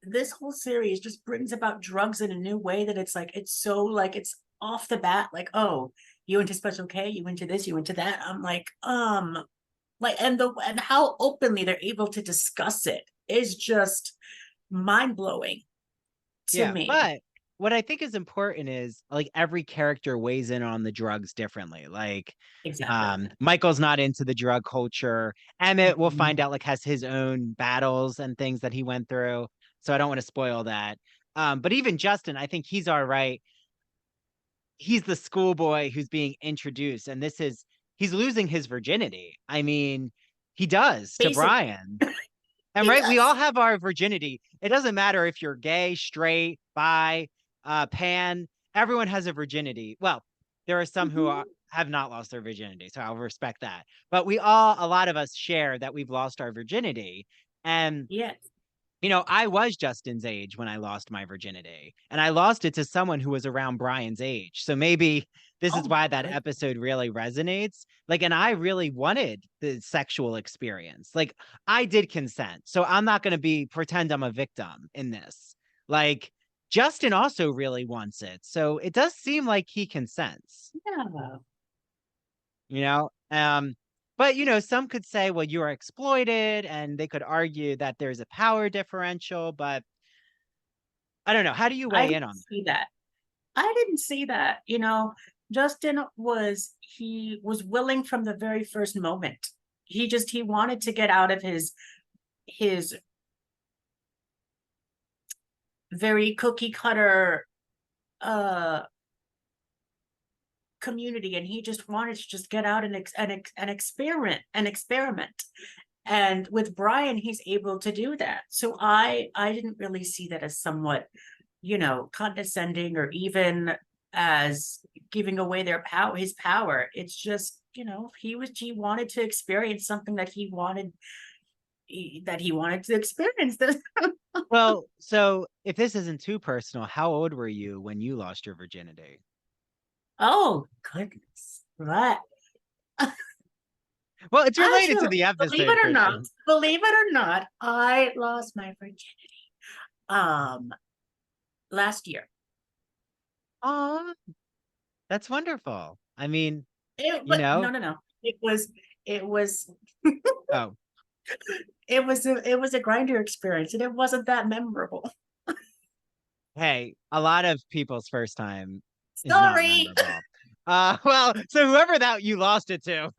this whole series just brings about drugs in a new way that it's like it's so like it's off the bat like, oh, you into Special K, you into this, you into that. I'm like, and how openly they're able to discuss it is just mind blowing to Yeah, me. but what I think is important is like every character weighs in on the drugs differently. Like, Exactly. Michael's not into the drug culture. Emmett, we'll Mhm. find out, like, has his own battles and things that he went through. So I don't want to spoil that. But even Justin, I think he's all right. He's the schoolboy who's being introduced, and he's losing his virginity. I mean, he does to Basically, Brian. And he right, we does. all have our virginity. It doesn't matter if you're gay, straight, bi, pan. Everyone has a virginity. Well, there are some who Mhm. have not lost their virginity, so I'll respect that. But a lot of us share that we've lost our virginity. And Yes. I was Justin's age when I lost my virginity, and I lost it to someone who was around Brian's age. So maybe this Oh is my why that goodness. episode really resonates. Like, and I really wanted the sexual experience. Like, I did consent. So I'm not going to pretend I'm a victim in this. Like, Justin also really wants it. So it does seem like he consents, Yeah. you know? But some could say, well, you are exploited, and they could argue that there's a power differential, but I don't know. How do you I weigh in didn't on that? see that. I didn't see that. Justin he was willing from the very first moment. He wanted to get out of his very cookie cutter uh community, and he just wanted to just get out and experiment. And with Brian, he's able to do that. So I didn't really see that as somewhat, condescending or even as giving away his power. It's just, he wanted to experience something that he wanted to experience this. Well, so if this isn't too personal, how old were you when you lost your virginity? Oh goodness. Right. Well, it's related to Actually, the episode, Christian. believe it or not, I lost my virginity um last year. Oh, that's wonderful. I mean, But no, no, no. It was oh, it was a grinder experience, and it wasn't that memorable. hey, a lot of people's first time is not Sorry. memorable. Well, so whoever that you lost it to,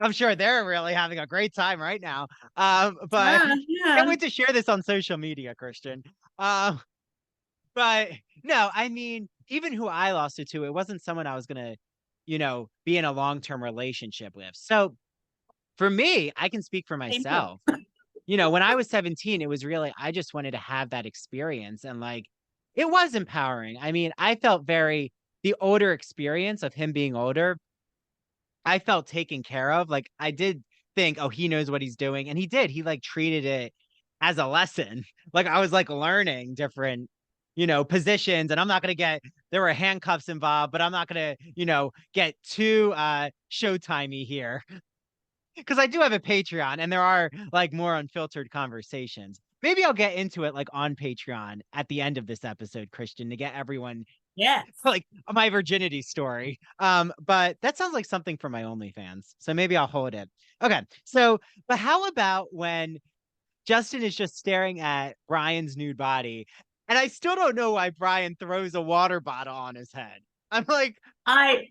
I'm sure they're really having a great time right now. But Yeah, can't yeah. wait to share this on social media, Christian. Um, But no, I mean, even who I lost it to, it wasn't someone I was gonna, be in a long-term relationship with. So for me, I can speak for Same here. myself. When I was 17, it was really, I just wanted to have that experience. And like, it was empowering. I mean, the older experience of him being older, I felt taken care of. Like, I did think, oh, he knows what he's doing. And he did. He like treated it as a lesson. Like, I was like learning different, positions. And there were handcuffs involved, but I'm not gonna, get too showtimey here. Because I do have a Patreon and there are like more unfiltered conversations. Maybe I'll get into it like on Patreon at the end of this episode, Christian, to get everyone Yes. like my virginity story. But that sounds like something for my OnlyFans. So maybe I'll hold it. Okay. So, but how about when Justin is just staring at Brian's nude body, and I still don't know why Brian throws a water bottle on his head. I'm like, I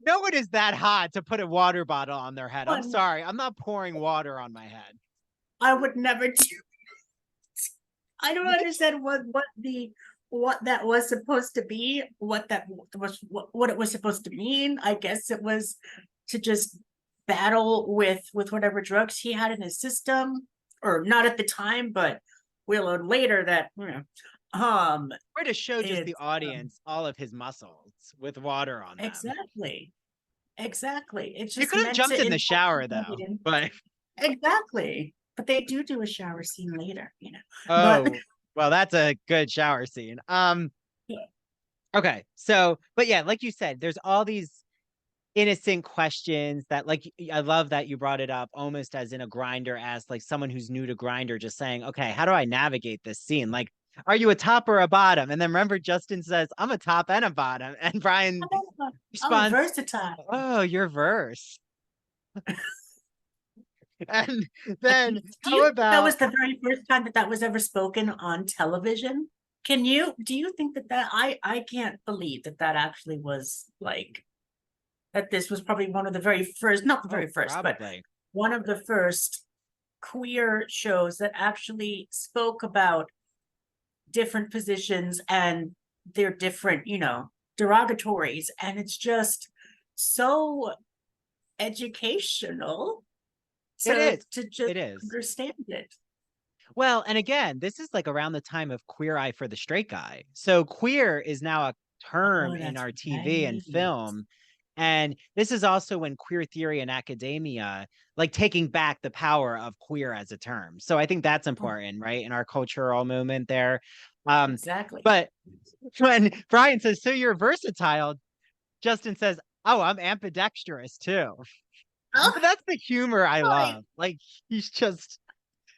no one is that hot to put a water bottle on their head. I'm one sorry. I'm not pouring water on my head. I would never do. I don't understand what that was supposed to be, what it was supposed to mean. I guess it was to just battle with whatever drugs he had in his system, or not at the time, but we learned later that Or to show just it the audience all of his muscles. buckets with water on them. Exactly. Exactly. It's You just could have meant jumped to in the impact shower the though, audience. but Exactly. But they do a shower scene later, you know. But oh, well, that's a good shower scene. yeah. Okay, so, but yeah, like you said, there's all these innocent questions that, like, I love that you brought it up almost as in a Grinder, as like someone who's new to Grinder, just saying, okay, how do I navigate this scene? Like, are you a top or a bottom? And then remember, Justin says, I'm a top and a bottom. And Brian I'm responds, versatile. oh, you're verse. And then Do how you think that about, was the very first time that that was ever spoken on television? Do you think I can't believe that that actually was like, that this was probably one of the very first, not the oh, very first, but probably. one of the first queer shows that actually spoke about different positions and their different, you know, derogatories. And it's just so educational It is. to just It is. understand it. Well, and again, this is like around the time of Queer Eye for the Straight Guy. So queer is now a term Oh, in that's our TV and right. film. And this is also when queer theory and academia, like taking back the power of queer as a term. So I think that's Oh, important, right? In our cultural movement there. Um, exactly. but when Brian says, so you're versatile, Justin says, oh, I'm ambidextrous too. Oh, That's the humor I my. love. Like, he's just,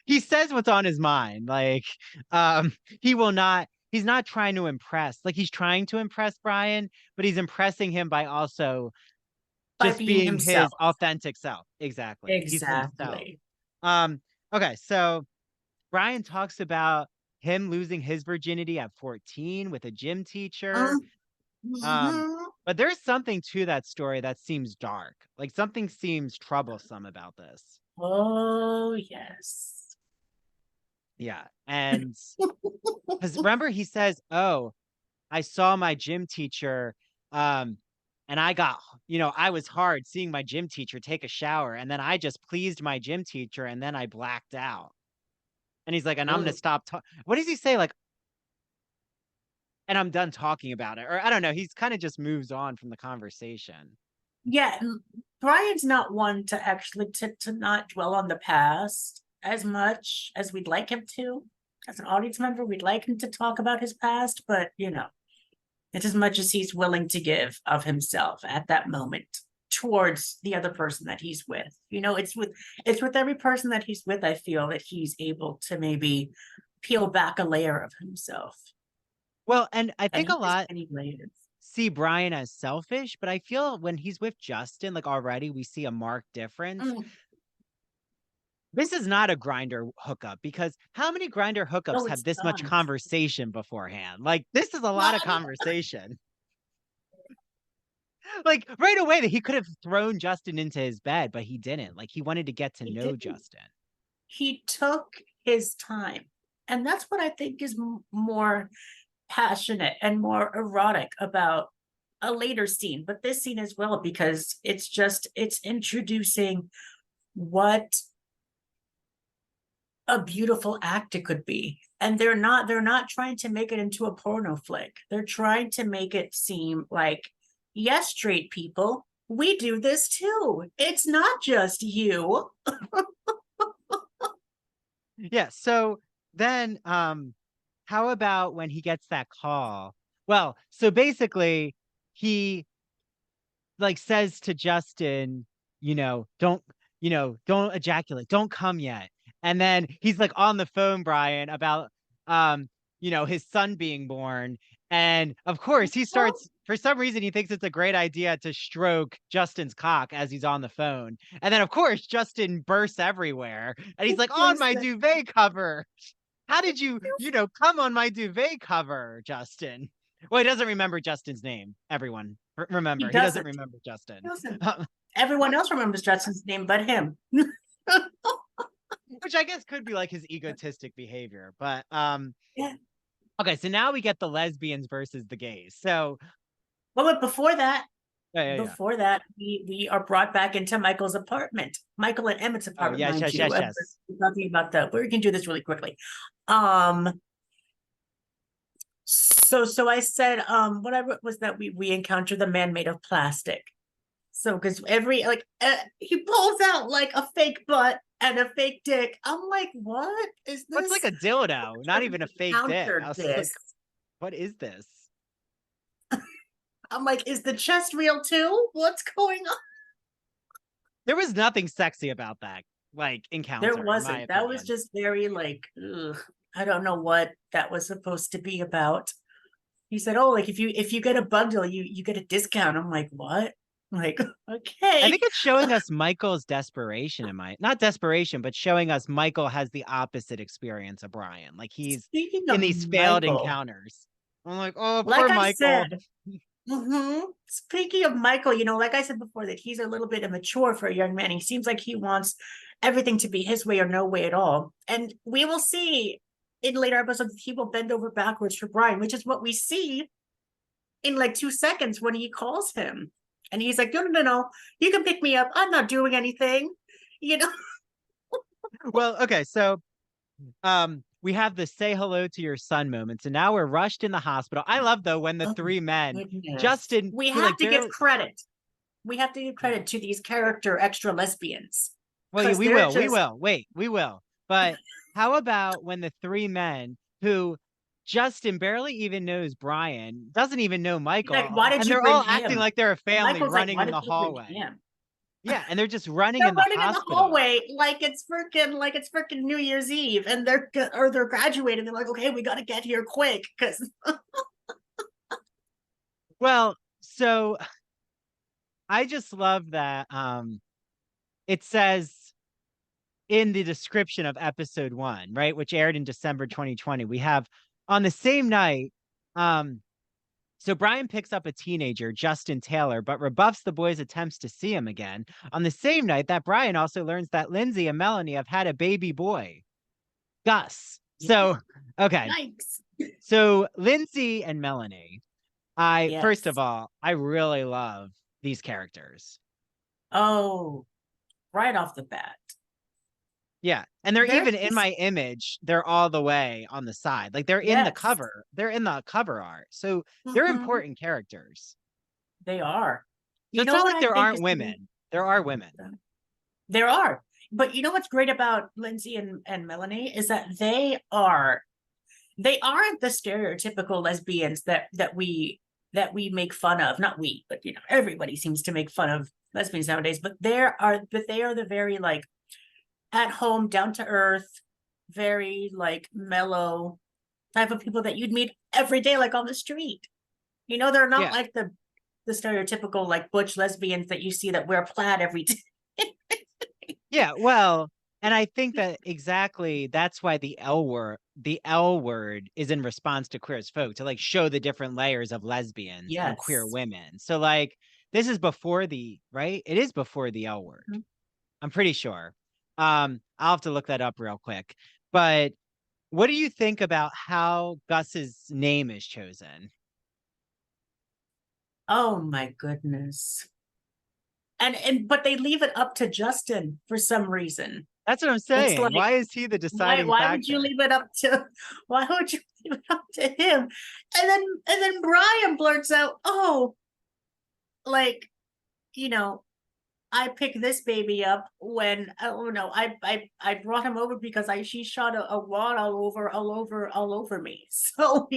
he says what's on his mind. Like, um, he will not, he's not trying to impress. Like, he's trying to impress Brian, but he's impressing him by also By just being being himself. his authentic self. Exactly. He's himself. Exactly. Um, okay, so Brian talks about him losing his virginity at 14 with a gym teacher. Um, Mhm. but there's something to that story that seems dark. Like, something seems troublesome about this. Oh, yes. Yeah. And because remember, he says, oh, I saw my gym teacher, um, and I got, I was hard seeing my gym teacher take a shower, and then I just pleased my gym teacher, and then I blacked out. And he's like, and I'm gonna Oh, stop talking. What does he say? Like, and I'm done talking about it, or I don't know. He's kind of just moves on from the conversation. yeah. Brian's not one to actually to not dwell on the past as much as we'd like him to. As an audience member, we'd like him to talk about his past, but you know, it's as much as he's willing to give of himself at that moment towards the other person that he's with. You know, it's with every person that he's with, I feel that he's able to maybe peel back a layer of himself. Well, and I And think a he has lot many layers. see Brian as selfish, but I feel when he's with Justin, like already we see a marked difference. Mm, This is not a Grinder hookup because how many Grinder hookups no, have it's this much not. conversation beforehand? Like, this is a lot of Not. conversation. Like, right away that he could have thrown Justin into his bed, but he didn't. Like, he wanted to get to He know didn't. Justin. He took his time. And that's what I think is more passionate and more erotic about a later scene, but this scene as well, because it's introducing what a beautiful act it could be. And they're not trying to make it into a porno flick. They're trying to make it seem like, yes, straight people, we do this too. It's not just you. Yeah. So then, how about when he gets that call? Well, so basically, he like says to Justin, don't, don't ejaculate, don't come yet. And then he's like on the phone, Brian, about um, his son being born. And of course, he starts for some reason he thinks it's a great idea to stroke Justin's cock as he's on the phone. And then of course, Justin bursts everywhere. And he's like, on my Listen, duvet cover. How did you, come on my duvet cover, Justin? Well, he doesn't remember Justin's name. Everyone, he remember, he doesn't doesn't. remember Justin. He doesn't. Everyone else remembers Justin's name but him. Which I guess could be like his egotistic behavior. But Yeah. okay, so now we get the lesbians versus the gays. So But before that, yeah. before that, we are brought back into Michael's apartment, Michael and Emmett's Oh apartment, yes, mind yes, you. yes, yes. We're talking about the. We can do this really quickly. Um, So I said, what I wrote was that we encounter the man made of plastic. So because every like he pulls out like a fake butt and a fake dick. I'm like, what is What's like this? a dildo? Not even a fake dick. I Encountered was like, this. what is this? I'm like, is the chest real too? What's going on? There was nothing sexy about that, like, There encounter, in my wasn't. That was opinion. just very like, ugh, I don't know what that was supposed to be about. He said, "Oh, like if you get a bundle, you get a discount." I'm like, "What?" I'm like, I think okay. it's showing us Michael's desperation in my not desperation, but showing us Michael has the opposite experience of Brian. Like he's Speaking in of these failed Michael, encounters. I'm like, oh, poor like I Michael. said, speaking of Michael, like I said before, that he's a little bit immature for a young man. He seems like he wants everything to be his way or no way at all. And we will see in later episodes he will bend over backwards for Brian, which is what we see in like 2 seconds when he calls him. And he's like, no, no, no, no, you can pick me up. I'm not doing anything. You know, Well, okay, so we have the say hello to your son moments, and now we're rushed in the hospital. I love though when the oh three men, goodness. Justin, We who have like to give barely credit. We have to give yeah. credit to these character extra lesbians Well, yeah, because they're we just will. Wait, we will. But how about when the three men who Justin barely even knows Brian, doesn't even know like, Michael, why did and you they're bring all acting him? like they're a And family Michael's like, running why in did the you bring hallway. him? Yeah, and they're just running They're in the running in the hospital. hallway like it's freaking New Year's Eve, and they're graduating. They're like, okay, we got to get here quick because Well, so I just love that it says in the description of episode 1, right, which aired in December 2020, we have on the same night, um, so Brian picks up a teenager, Justin Taylor, but rebuffs the boy's attempts to see him again. On the same night that Brian also learns that Lindsay and Melanie have had a baby boy, Gus. So, okay. yikes. So Lindsay and Melanie, I first of Yes. all, I really love these characters. Oh, right off the bat. Yeah. And they're They're even in just my image, they're all the way on the side. Like they're in the yes. cover. They're in the cover art. So they're Mhm. important characters. They are. So You it's know not what like I there think is aren't women. There are women. there are. But you know what's great about Lindsay and Melanie is that they aren't the stereotypical lesbians that we make fun of. Not we, but everybody seems to make fun of lesbians nowadays. But they are the very like at home, down to earth, very like mellow type of people that you'd meet every day, like on the street. They're not Yeah. like the stereotypical like butch lesbians that you see that wear plaid every day. Yeah, well, and I think that exactly that's why the L word is in response to queer as folk to like show the different layers of lesbians and queer Yes. women. So like this is before right? It is before the L word. Mhm. I'm pretty sure. I'll have to look that up real quick. But what do you think about how Gus's name is chosen? Oh my goodness. And but they leave it up to Justin for some reason. That's what I'm It's saying. like, Why is he the why deciding why would you factor? leave it up to why would you leave it up to him? And then Brian blurts out, "Oh, like, you know, I picked this baby up when oh no, I brought him over because she shot a wad all over me." So,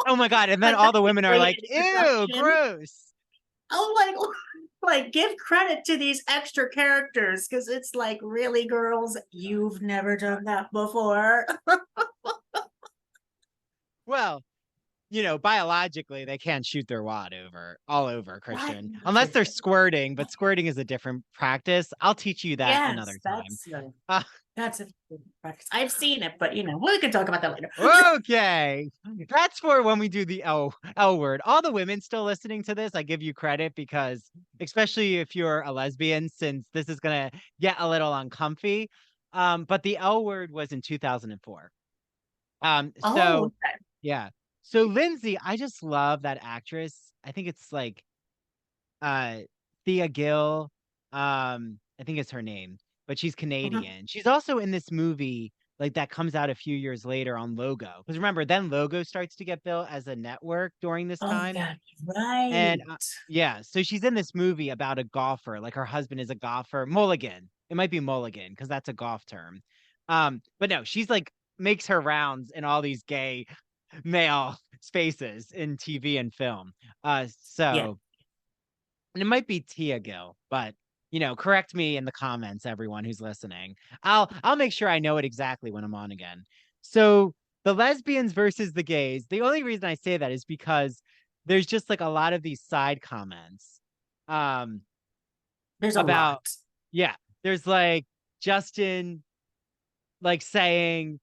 Oh my God. And then like all that's the a women are great like, ew, introduction. gross. Oh, like give credit to these extra characters because it's like, really, girls, you've never done that before. Well, biologically, they can't shoot their wad all over, Christian, unless they're Biologically. squirting, but squirting is a different practice. I'll teach you that another Yes, time. Uh, that's a practice. I've seen it, but we can talk about that later. okay. That's for when we do the L word. All the women still listening to this, I give you credit because, especially if you're a lesbian, since this is going to get a little uncomfy. But the L word was in 2004. Oh, So okay. yeah. So Lindsay, I just love that actress. I think it's like uh Thea Gill. I think it's her name, but she's Mhm. Canadian. She's also in this movie like that comes out a few years later on Logo. Because remember, then Logo starts to get built as a network during this Oh, time. that's And right. yeah, so she's in this movie about a golfer, like her husband is a golfer, Mulligan. It might be Mulligan because that's a golf term. But no, she's like makes her rounds in all these gay male spaces in TV and film. Yeah. So and it might be Tia Gill, but correct me in the comments, everyone who's listening. I'll make sure I know it exactly when I'm on again. So the lesbians versus the gays. The only reason I say that is because there's just like a lot of these side comments um There's a lot. about yeah, there's like Justin like saying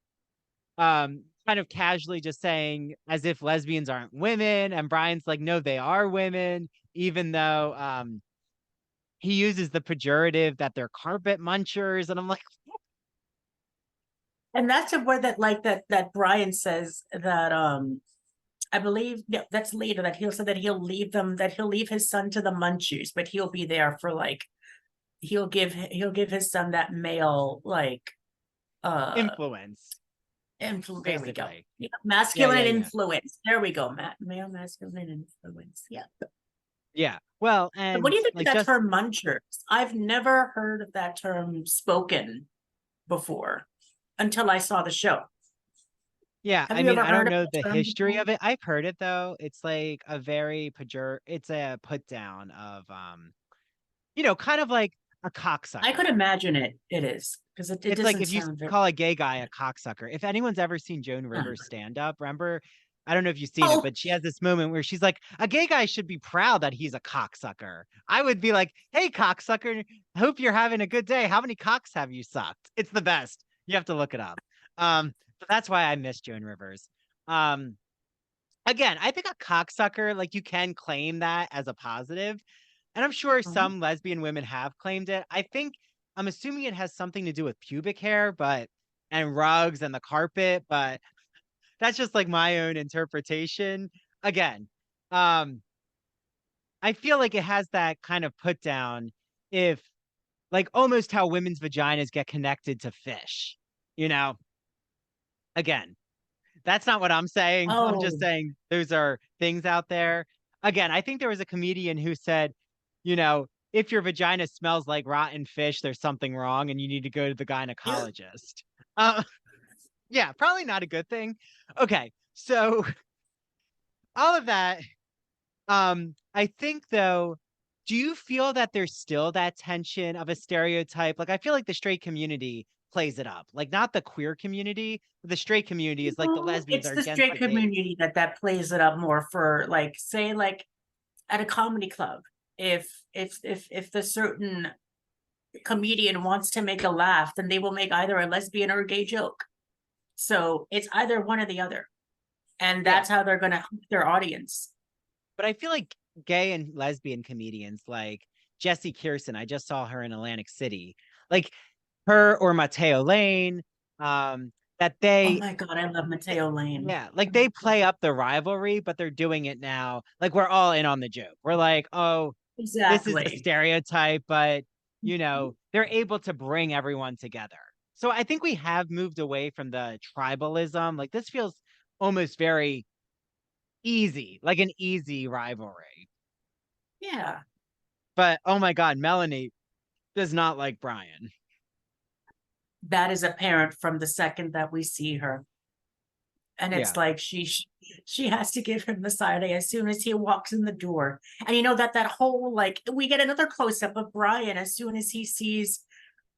kind of casually just saying as if lesbians aren't women, and Brian's like no, they are women, even though he uses the pejorative that they're carpet munchers, and I'm like, And that's a word that like that Brian says that I believe yeah, that's later that he'll say that he'll leave his son to the munchies, but he'll be there for like he'll give his son that male like influence, influence. There we go. basically. Yeah. Yeah, Masculine yeah, yeah. influence. There we go. Male masculine influence. Yeah. Yeah. Well, But what and do you think of like that just term munchers? I've never heard of that term spoken before until I saw the show. yeah, Have I you mean, ever I don't heard of know the the term history before? of it. I've heard it though. It's like a very it's a put down of kind of like a I could cocksucker. imagine it is because it It's like doesn't if you sound very. call a gay guy a cocksucker. If anyone's ever seen Joan Rivers stand up, remember? I don't know if you've seen it, Oh, but she has this moment where she's like, a gay guy should be proud that he's a cocksucker. I would be like, hey, cocksucker, I hope you're having a good day. How many cocks have you sucked? It's the best. You have to look it up. So that's why I miss Joan Rivers. Um, Again, I think a cocksucker, like you can claim that as a positive, and I'm sure mhm. some lesbian women have claimed it. I'm assuming it has something to do with pubic hair, but and rugs and the carpet, but that's just like my own interpretation. Again, um, I feel like it has that kind of put down if like almost how women's vaginas get connected to fish, you know? Again, that's not what I'm saying. I'm just Oh, saying those are things out there. Again, I think there was a comedian who said, if your vagina smells like rotten fish, there's something wrong and you need to go to the yeah. gynecologist. Uh, yeah, probably not a good thing. Okay, so all of that. I think though, do you feel that there's still that tension of a stereotype? Like, I feel like the straight community plays it up, like not the queer community. The straight community is like the No, lesbians it's are the against straight the gays. community that plays it up more for like say like at a comedy club. If the certain comedian wants to make a laugh, then they will make either a lesbian or a gay joke. So it's either one or the other. And Yeah, that's how they're gonna hook their audience. but I feel like gay and lesbian comedians like Jessie Kirsten, I just saw her in Atlantic City, like her or Mateo Lane, that Oh they my God, I love Mateo Lane. yeah, like they play up the rivalry, but they're doing it now. Like we're all in on the joke. We're like, oh, this is the Exactly. stereotype, but they're able to bring everyone together. So I think we have moved away from the tribalism. Like this feels almost very easy, like an easy rivalry. Yeah. But oh my God, Melanie does not like Brian. That is apparent from the second that we see her. And Yeah. it's like she has to give him the side eye as soon as he walks in the door. And you know that whole like we get another close up of Brian as soon as he sees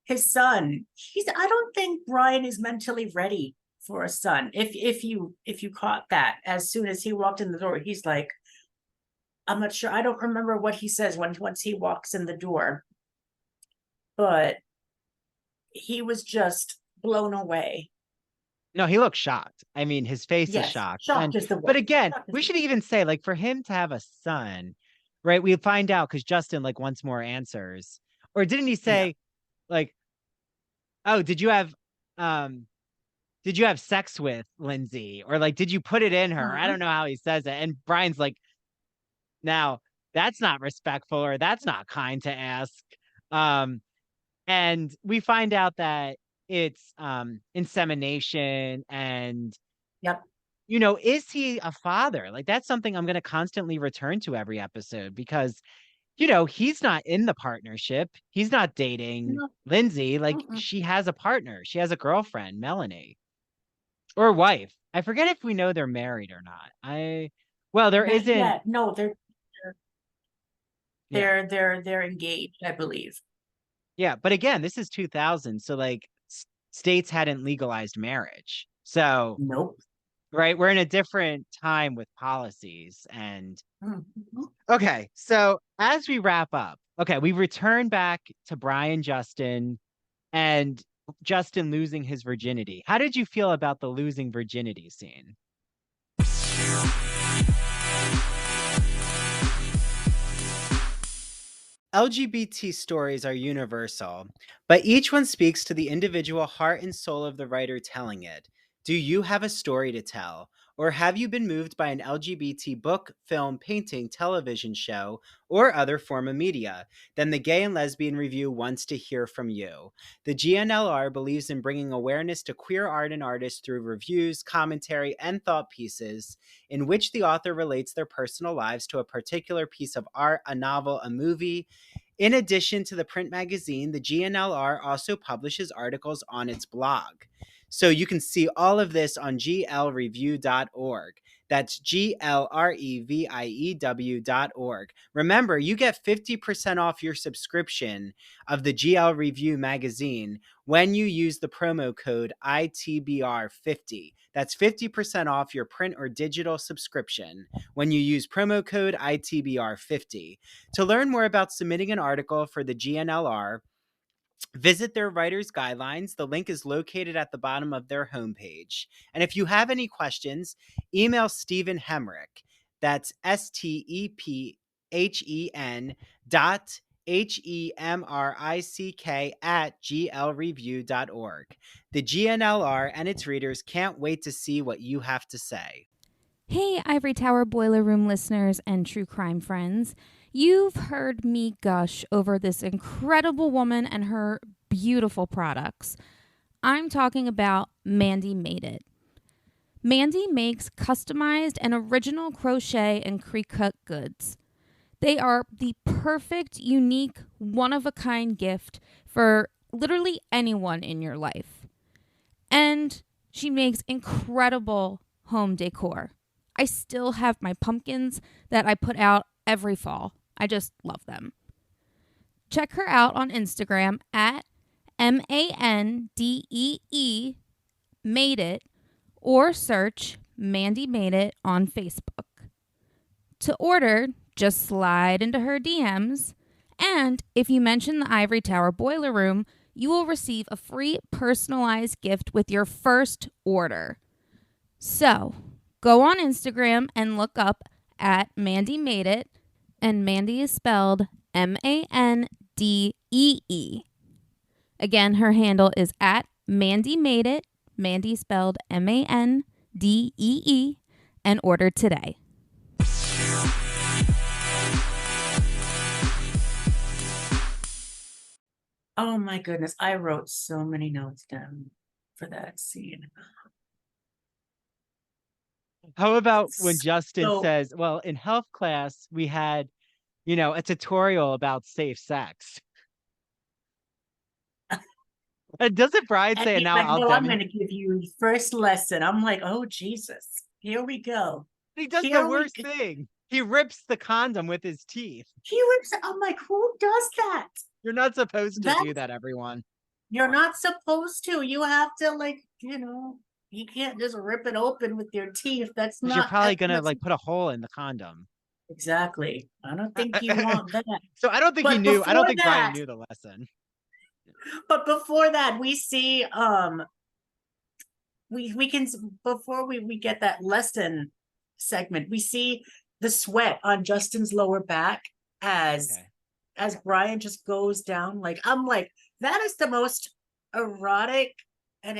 his son. He's I don't think Brian is mentally ready for a son. If you caught that as soon as he walked in the door, he's like, I'm not sure. I don't remember what he says once he walks in the door, but he was just blown away. No, he looks shocked. I mean, his face is Yes, shocked. shocked is the But word. again, Shocked is we the should even say, like, for him to have a son, right? We find out because Justin, like, wants more answers. Or didn't he yeah. say, like, oh, um, did you have sex with Lindsay? Or like, did you put it in her? I Uh-huh. don't know how he says it. And Brian's like, now that's not respectful or that's not kind to ask. Um, and we find out that it's insemination and Yep. is he a father? Like that's something I'm going to constantly return to every episode because he's not in the partnership. He's not dating No. Lindsay. Like Mm-mm. she has a partner. She has a girlfriend, Melanie, or wife. I forget if we know they're married or not. Well, there Not isn't. yet. No, Yeah. they're engaged, I believe. Yeah. But again, this is 2000. So like states hadn't legalized marriage. So, Nope. right. We're in a different time with policies and Mhm. okay, so as we wrap up, okay, we return back to Brian Justin and Justin losing his virginity. How did you feel about the losing virginity scene? LGBT stories are universal, but each one speaks to the individual heart and soul of the writer telling it. Do you have a story to tell? Or have you been moved by an LGBT book, film, painting, television show, or other form of media? Then the Gay and Lesbian Review wants to hear from you. The GNLR believes in bringing awareness to queer art and artists through reviews, commentary, and thought pieces in which the author relates their personal lives to a particular piece of art, a novel, a movie. In addition to the print magazine, the GNLR also publishes articles on its blog. So you can see all of this on glreview.org. That's glreview.org. Remember, you get 50% off your subscription of the GL Review magazine when you use the promo code ITBR50. That's 50% off your print or digital subscription when you use promo code ITBR50. To learn more about submitting an article for the GNLR, visit their writer's guidelines. The link is located at the bottom of their homepage. And if you have any questions, email Stephen Hemrick. That's STEPHEN dot HEMRICK at glreview.org. The GNLR and its readers can't wait to see what you have to say. Hey, Ivory Tower Boiler Room listeners and true crime friends. You've heard me gush over this incredible woman and her beautiful products. I'm talking about Mandy Made It. Mandy makes customized and original crochet and pre-cut goods. They are the perfect, unique, one-of-a-kind gift for literally anyone in your life. And she makes incredible home decor. I still have my pumpkins that I put out every fall. I just love them. Check her out on Instagram at MANDEE Made It or search Mandy Made It on Facebook. To order, just slide into her DMs, and if you mention the Ivory Tower Boiler Room, you will receive a free personalized gift with your first order. So, go on Instagram and look up at Mandy Made It, and Mandy is spelled MANDEE. Again, her handle is at Mandy Made It, Mandy spelled MANDEE, and order today. Oh my goodness, I wrote so many notes down for that scene. How about when Justin So says, well, in health class, we had, a tutorial about safe sex. And doesn't Brian and say, and he's now like, I'll no, I'm demonstrate? gonna give you first lesson. I'm like, oh Jesus, here we go. He does the Here we worst thing. He rips the condom with his teeth. he rips. I'm like, who does that? You're not supposed to do That's that, everyone. you're not supposed to. You have to you can't just rip it open with your teeth. That's Because you're not probably gonna that's like put a hole in the condom. exactly. I don't think you want that. So I don't think he But knew. I don't before think Brian that, knew the lesson. we see we can before we get that lesson segment, we see the sweat on Justin's lower back as Okay. as Brian just goes down. Like I'm like, that is the most erotic and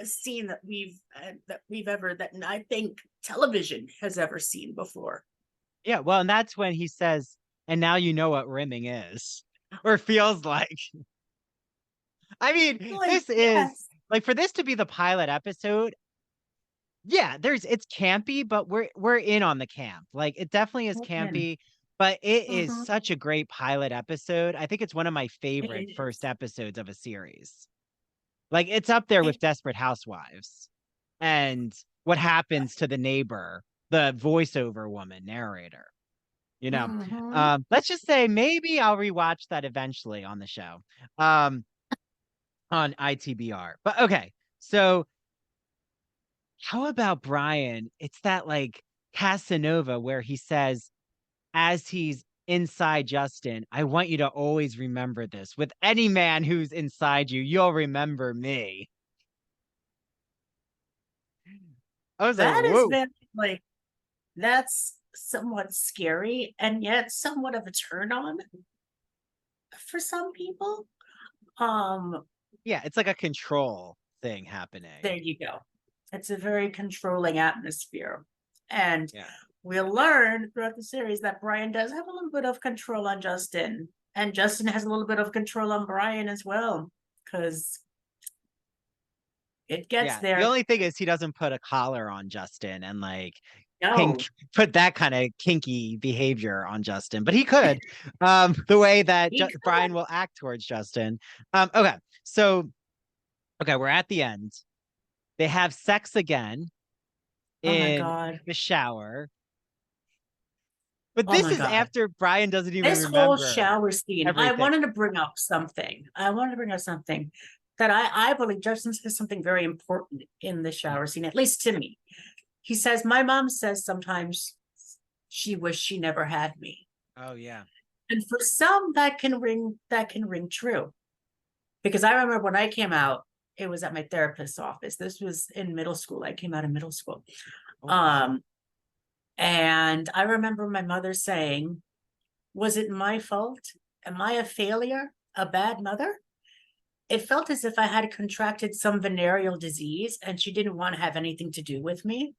scene that we've ever that I think television has ever seen before. Yeah, well, and that's when he says, and now you know what rimming is. Or feels like. I mean, Like, this is yes. like, for this to be the pilot episode, yeah, it's campy, but we're in on the camp. Like, it definitely is Open. campy, but it is Mhm. such a great pilot episode. I think it's one of my It favorite first is. episodes of a series. Like, it's up there with It, Desperate Housewives and what happens to the neighbor, the voiceover woman narrator. You know, mhm. let's just say maybe I'll rewatch that eventually on the show, um, on ITBR. But okay, so how about Brian? It's that like Casanova where he says, as he's inside Justin, I want you to always remember this. With any man who's inside you, you'll remember me. I was like, That is whoa. very like that's somewhat scary and yet somewhat of a turn on for some people. Um, Yeah, it's like a control thing happening. there you go. It's a very controlling atmosphere. And Yeah. we'll learn throughout the series that Brian does have a little bit of control on Justin. And Justin has a little bit of control on Brian as well. Because it gets Yeah. The there. only thing is he doesn't put a collar on Justin and like No, kink put that kind of kinky behavior on Justin, but he could. The way that he Brian could. will act towards Justin. Okay. So okay, we're at the end. They have sex again Oh my in God. the shower. But Oh this my is God. after Brian doesn't even This whole remember shower scene, I everything. wanted to bring up something. I wanted to bring up something that I believe Justin says something very important in the shower scene, at least to me. He says, my mom says sometimes she wished she never had me. Oh yeah. And for some that can ring true. Because I remember when I came out, it was at my therapist's office. This was in middle school. I came out in middle school. Oh wow. Um, and I remember my mother saying, was it my fault? Am I a failure? A bad mother? It felt as if I had contracted some venereal disease and she didn't want to have anything to do with me,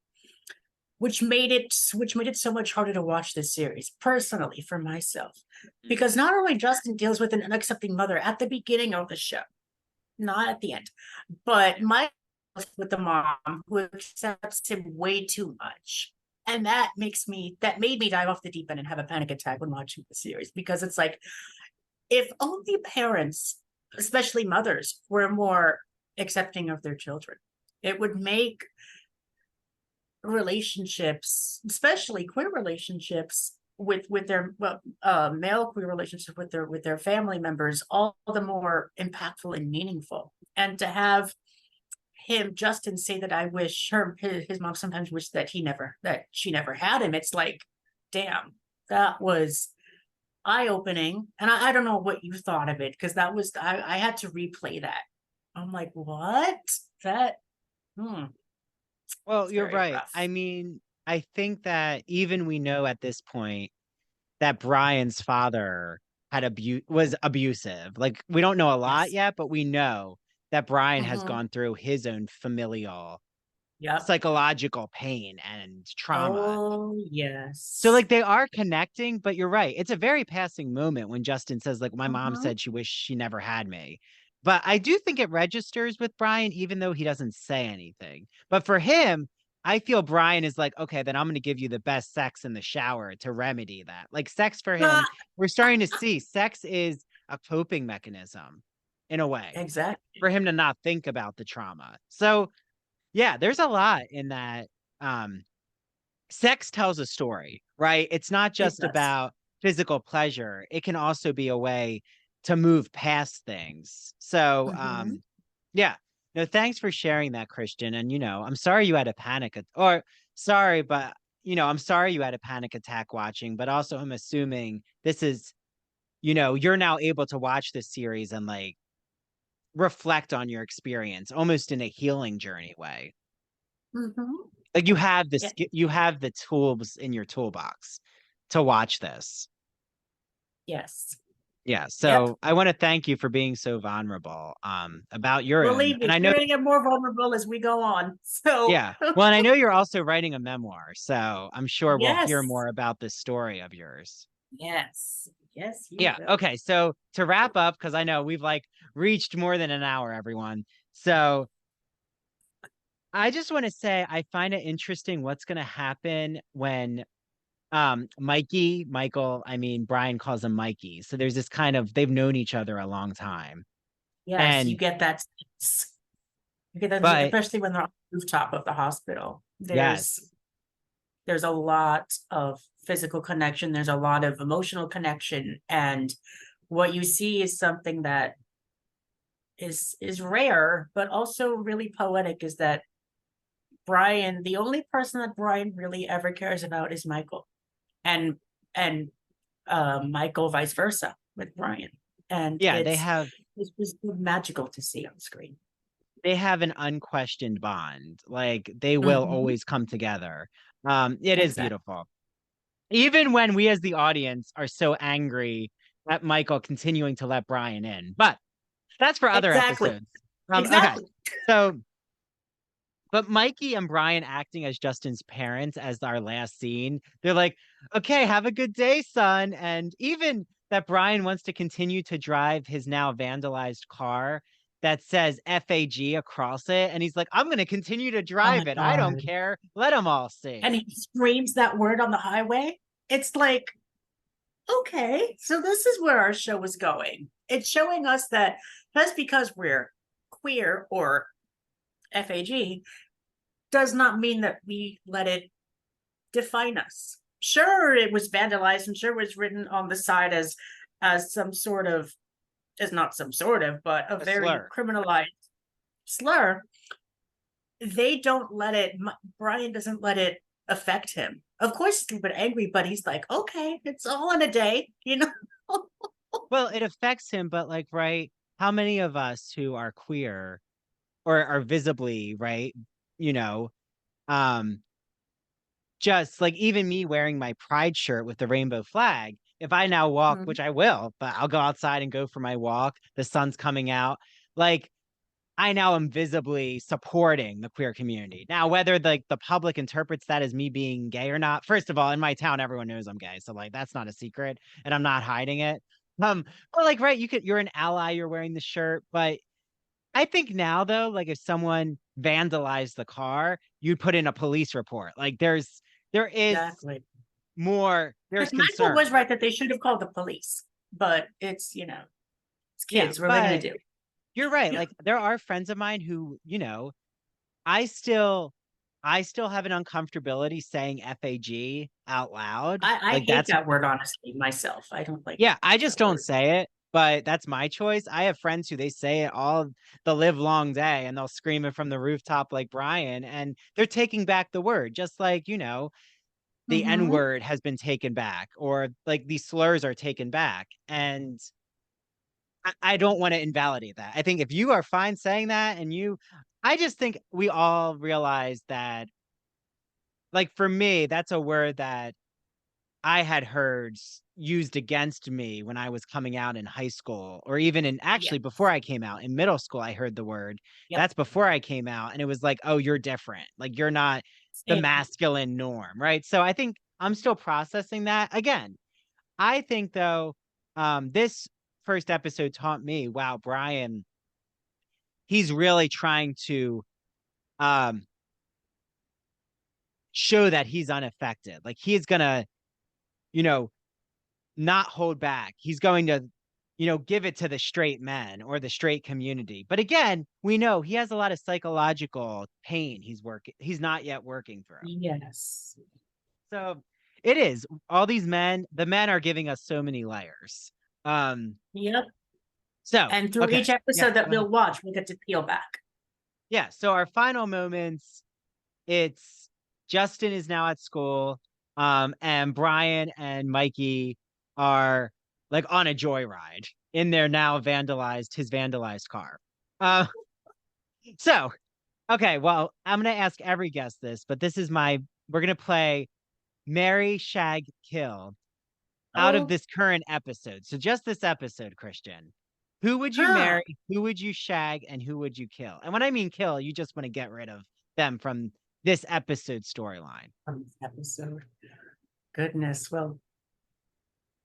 which made it so much harder to watch this series personally for myself. Because not only Justin deals with an unaccepting mother at the beginning of the show, not at the end, but Mike with the mom who accepts him way too much. And that made me dive off the deep end and have a panic attack when watching the series, because it's like, if only parents, especially mothers, were more accepting of their children, it would make relationships, especially queer relationships with their male queer relationships with their family members, all the more impactful and meaningful. And to have him, Justin, say that I wish his mom sometimes wished that she never had him. It's like, damn, that was eye-opening. And I don't know what you thought of it, because that was I had to replay that. I'm like, what? That Well, it's you're very right. I rough. mean, I think that even we know at this point that Brian's father was abusive. Like, we don't know a lot Yes. yet, but we know that Brian has Mm-hmm. gone through his own familial Yep. psychological pain and trauma. Oh, So yes. like they are connecting, but you're right. It's a very passing moment when Justin says like my mom Mm-hmm. said she wished she never had me. But I do think it registers with Brian even though he doesn't say anything. But for him, I feel Brian is like, okay, then I'm going to give you the best sex in the shower to remedy that. Like sex for him, we're starting to see sex is a coping mechanism in a way Exactly. for him to not think about the trauma. So, yeah, there's a lot in that um sex tells a story, right? It's not It just does. about physical pleasure. It can also be a way to move past things. So, Mm-hmm. yeah. No, thanks for sharing that, Christian. And I'm sorry you had a or sorry, but I'm sorry you had a panic attack watching, but also I'm assuming this is, you're now able to watch this series and like reflect on your experience almost in a healing journey way. Mm-hmm. Like Yeah. you have the tools in your toolbox to watch this. Yes. Yeah. Yep. So I want to thank you for being so vulnerable about your own. Believe And me, I know, we're gonna get more vulnerable as we go on. So yeah. Well, and I know you're also writing a memoir. So I'm sure we'll hear yes. more about this story of yours. Yes. Yes, you Yeah. will. Okay. So to wrap up, because I know we've like reached more than an hour, everyone. So I just want to say I find it interesting what's going to happen when Michael, I mean Brian calls him Mikey. So there's this kind of they've known each other a long time. Yes, you And get that sense. You get that, but especially when they're on the rooftop of the hospital. yes, There's a lot of physical connection. There's a lot of emotional connection, and what you see is something that is rare, but also really poetic. Is that Brian? The only person that Brian really ever cares about is Michael, and and Michael vice versa with Brian, and yeah, it's just magical to see on screen. they have an unquestioned bond. Like they will Mhm. always come together. It is Exactly. beautiful. Even when we as the audience are so angry at Michael continuing to let Brian in. But that's for other Exactly. episodes. Okay. Exactly. So, but Mikey and Brian acting as Justin's parents as our last scene, they're like, okay, have a good day, son. And even that Brian wants to continue to drive his now vandalized car that says FAG across it. And he's like, I'm going to continue to Oh my drive it. I don't God. care. Let them all And see. he screams that word on the highway. It's like, okay, so this is where our show is going. It's showing us that just because we're queer or FAG does not mean that we let it define us. Sure, it was vandalized and sure it was written on the side as some sort of, as not some sort of, but a A very slur. criminalized slur. They don't let it, Brian doesn't let it affect him. Of course he's a little bit angry, but he's like, okay, it's all in a day, you know. Well, it affects him, but like, right? How many of us who are queer or are visibly, right? You know, um, just like even me wearing my pride shirt with the rainbow flag, if I now walk, Mhm. which I will, but I'll go outside and go for my walk, the sun's coming out, like I now am visibly supporting the queer community. Now, whether the public interprets that as me being gay or not, first of all, in my town, everyone knows I'm gay. So like that's not a secret and I'm not hiding it. But like, right, you're an ally, you're wearing the shirt, but I think now though, like if someone vandalized the car, you'd put in a police report. Like there is Exactly. there's Because Michael was concern. right that they should have called the police, but it's, it's Yeah, kids. What are they going but to do? you're right. Like there are friends of mine who, I still I still have an uncomfortability saying FAG out loud. I Like hate that's that word, honestly, myself. I don't like yeah, I just that don't word. say it, but that's my choice. I have friends who they say it all the live long day and they'll scream it from the rooftop like Brian and they're taking back the word just like, the N Mm-hmm. word has been taken back or like these slurs are taken back and I don't want to invalidate that. I think if you are fine saying that I just think we all realize that like for me, that's a word that I had heard used against me when I was coming out in high school, or even in Yeah. actually before I came out in middle school, I heard the word. Yep. That's before I came out. And it was like, oh, you're different. Like you're not the Same. masculine norm. Right. So I think I'm still processing that. Again, I think though, this first episode taught me, wow, Brian, he's really trying to um show that he's unaffected. Like he's gonna, you know, not hold back. He's going to, give it to the straight men or the straight community. But again, we know he has a lot of psychological pain he's not yet working through. Yes. So it is all these men, the men are giving us so many layers. Um, Yep. so And through okay. each Yeah, episode that go ahead. we'll watch, we'll get to peel back. Yeah. So our final moments, it's Justin is now at school. And Brian and Mikey are like on a joyride in their now his vandalized car. Uh, so okay, well, I'm gonna ask every guest this, but we're gonna play Marry, Shag, Kill out of Oh, this current episode. So just this episode, Christian. Who would you huh. marry? Who would you shag? And who would you kill? And when I mean kill, you just want to get rid of them from this episode storyline. From this episode. Goodness. Well,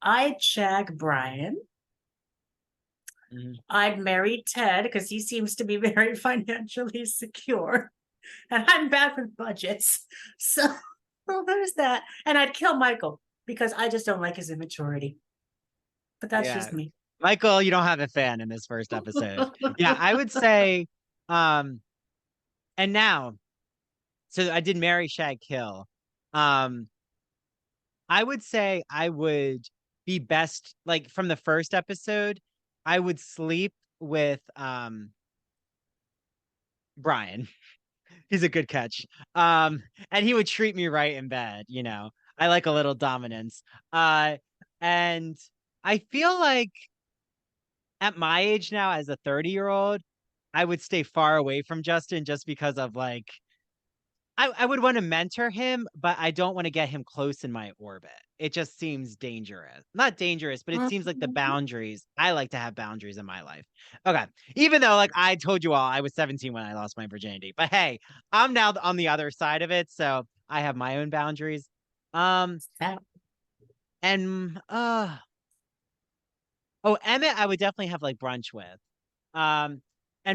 I'd shag Brian. I'd marry Ted because he seems to be very financially secure. And I'm bad with budgets. So well, there's that. And I'd kill Michael because I just don't like his immaturity. But that's Yeah. just me. Michael, you don't have a fan in this first episode. Yeah, I would say, and now, so I did marry, shag, kill. I would say I would be best, like from the first episode, I would sleep with Brian. He's a good catch. And he would treat me right in bed, you know. I like a little dominance. And I feel like at my age now, as a 30-year-old, I would stay far away from Justin just because of like I would want to mentor him, but I don't want to get him close in my orbit. It just seems dangerous. Not dangerous, but it seems like the boundaries. I like to have boundaries in my life. Okay. Even though, like I told you all, I was 17 when I lost my virginity. But hey, I'm now on the other side of it, so I have my own boundaries. And oh, Emmett, I would definitely have like brunch with. And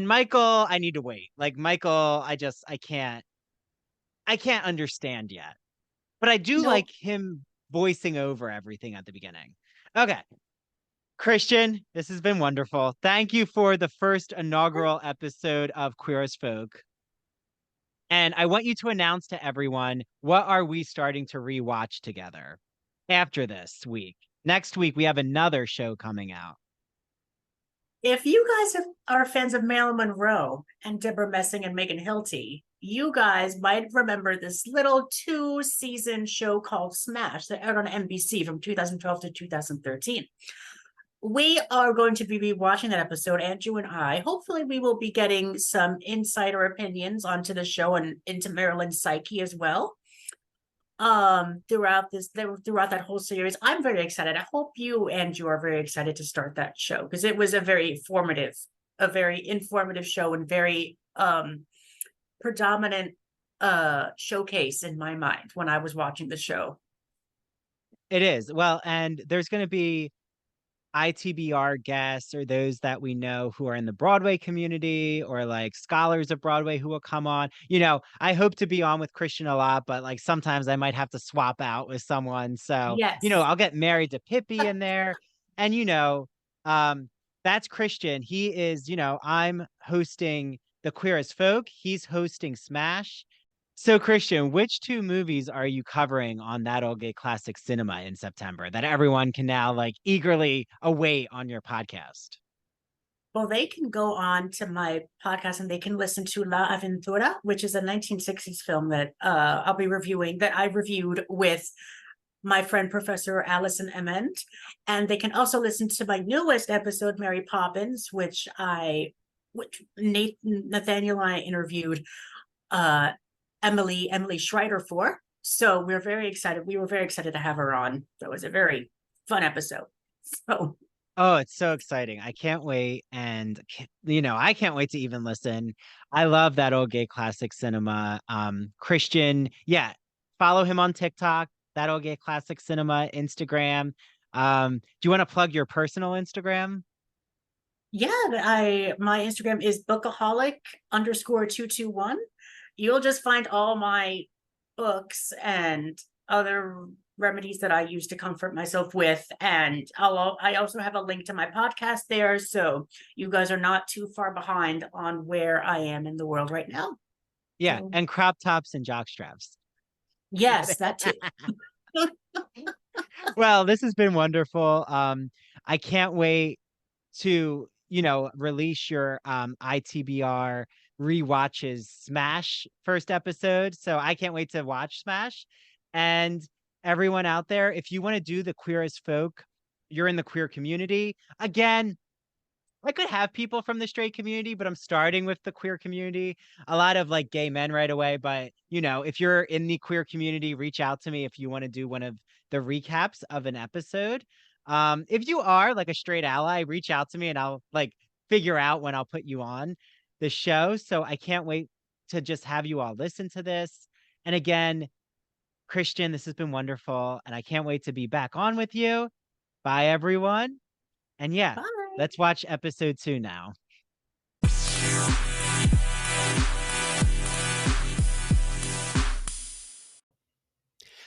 Michael, I need to wait. Like Michael, I can't understand yet. But I do like Nope. him voicing over everything at the beginning. Okay. Christian, this has been wonderful. Thank you for the first inaugural episode of Queer as Folk. And I want you to announce to everyone, what are we starting to rewatch together after this week? Next week, we have another show coming out. If you guys are fans of Marilyn Monroe and Deborah Messing and Megan Hilty, you guys might remember this little 2-season show called Smash that aired on NBC from 2012 to 2013. We are going to be rewatching that episode, Andrew and I. Hopefully, we will be getting some insider opinions onto the show and into Marilyn's psyche as well. Throughout that whole series, I'm very excited. I hope you and you are very excited to start that show because it was a very informative show and very predominant showcase in my mind when I was watching the show. It is. Well, and there's going to be ITBR guests or those that we know who are in the Broadway community or like scholars of Broadway who will come on. You know, I hope to be on with Christian a lot, but like sometimes I might have to swap out with someone. So, Yes. you know, I'll get married to Pippi in there. And, you know, that's Christian. He is, you know, I'm hosting the Queer as Folk. He's hosting Smash. So, Christian, which two movies are you covering on That Old Gay Classic Cinema in September that everyone can now like eagerly await on your podcast? Well, they can go on to my podcast and they can listen to La Aventura, which is a 1960s film that I'll be reviewing, that I reviewed with my friend Professor Allison Emmett. And they can also listen to my newest episode, Mary Poppins, which Nathaniel and I interviewed Emily Schreider for. So we're very excited. We were very excited to have her on. That was a very fun episode. So Oh, it's so exciting. I can't wait. And, you know, I can't wait to even listen. I love That Old Gay Classic Cinema. Christian, yeah, follow him on TikTok, That Old Gay Classic Cinema, Instagram. Do you want to plug your personal Instagram? yeah, my Instagram is bookaholic_221. You'll just find all my books and other remedies that I use to comfort myself with. And I also have a link to my podcast there. So you guys are not too far behind on where I am in the world right now. Yeah, So, and crop tops and jock straps. yes, that too. Well, this has been wonderful. I can't wait to, you know, release your ITBR Rewatches Smash first episode. So I can't wait to watch Smash. And everyone out there, if you want to do the Queer as Folk, you're in the queer community. Again, I could have people from the straight community, but I'm starting with the queer community. A lot of like gay men right away. But, you know, if you're in the queer community, reach out to me if you want to do one of the recaps of an episode. If you are like a straight ally, reach out to me and I'll like figure out when I'll put you on the show. So I can't wait to just have you all listen to this. And again, Christian, this has been wonderful. And I can't wait to be back on with you. Bye, everyone. And yeah, Bye. let's watch episode 2 now.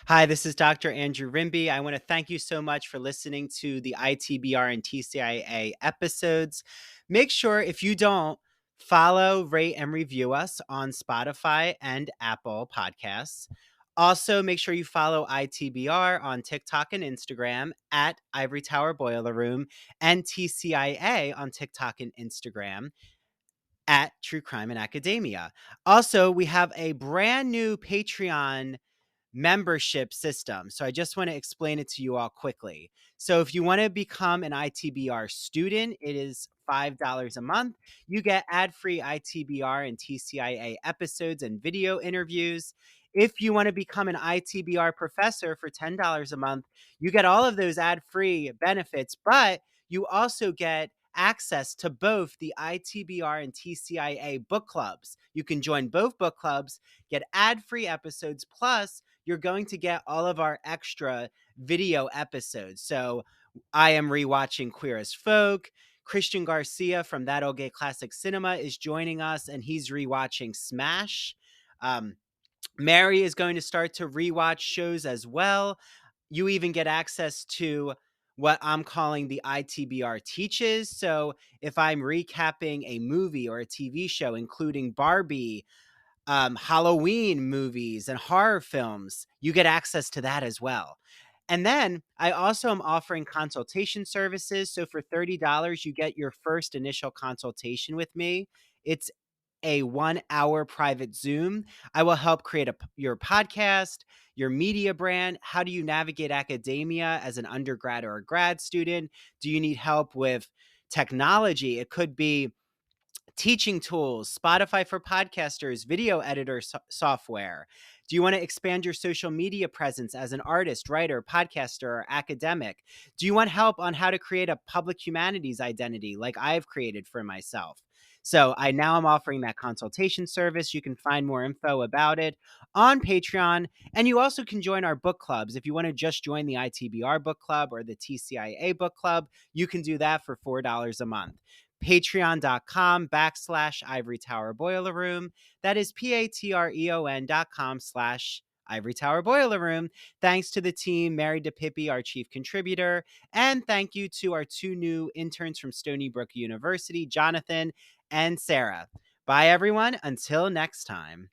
Hi, this is Dr. Andrew Rimby. I want to thank you so much for listening to the ITBR and TCIA episodes. Make sure, if you don't, follow, rate, and review us on Spotify and Apple Podcasts. Also, make sure you follow ITBR on TikTok and Instagram at Ivory Tower Boiler Room, and TCIA on TikTok and Instagram at True Crime and Academia. Also, we have a brand new Patreon membership system. So I just want to explain it to you all quickly. So if you want to become an ITBR student, it is $5 a month. You get ad-free ITBR and TCIA episodes and video interviews. If you want to become an ITBR professor for $10 a month, you get all of those ad-free benefits, but you also get access to both the ITBR and TCIA book clubs. You can join both book clubs, get ad-free episodes, plus you're going to get all of our extra video episodes. So I am rewatching Queer as Folk. Christian Garcia from That Old Gay Classic Cinema is joining us, and he's rewatching Smash. Mary is going to start to rewatch shows as well. You even get access to what I'm calling the ITBR Teaches. So if I'm recapping a movie or a TV show, including Barbie, Halloween movies and horror films, you get access to that as well. And then I also am offering consultation services. So for $30, you get your first initial consultation with me. It's a 1-hour private Zoom. I will help create your podcast, your media brand. How do you navigate academia as an undergrad or a grad student? Do you need help with technology? It could be teaching tools, Spotify for podcasters, video editor software. Do you want to expand your social media presence as an artist, writer, podcaster, or academic? Do you want help on how to create a public humanities identity like I've created for myself? So I'm offering that consultation service. You can find more info about it on Patreon. And you also can join our book clubs. If you want to just join the ITBR book club or the TCIA book club, you can do that for $4 a month. Patreon.com/Ivory Tower Boiler Room. That is patreon.com/Ivory Tower Boiler Room. Thanks to the team, Mary DePippi, our chief contributor. And thank you to our 2 new interns from Stony Brook University, Jonathan and Sarah. Bye, everyone. Until next time.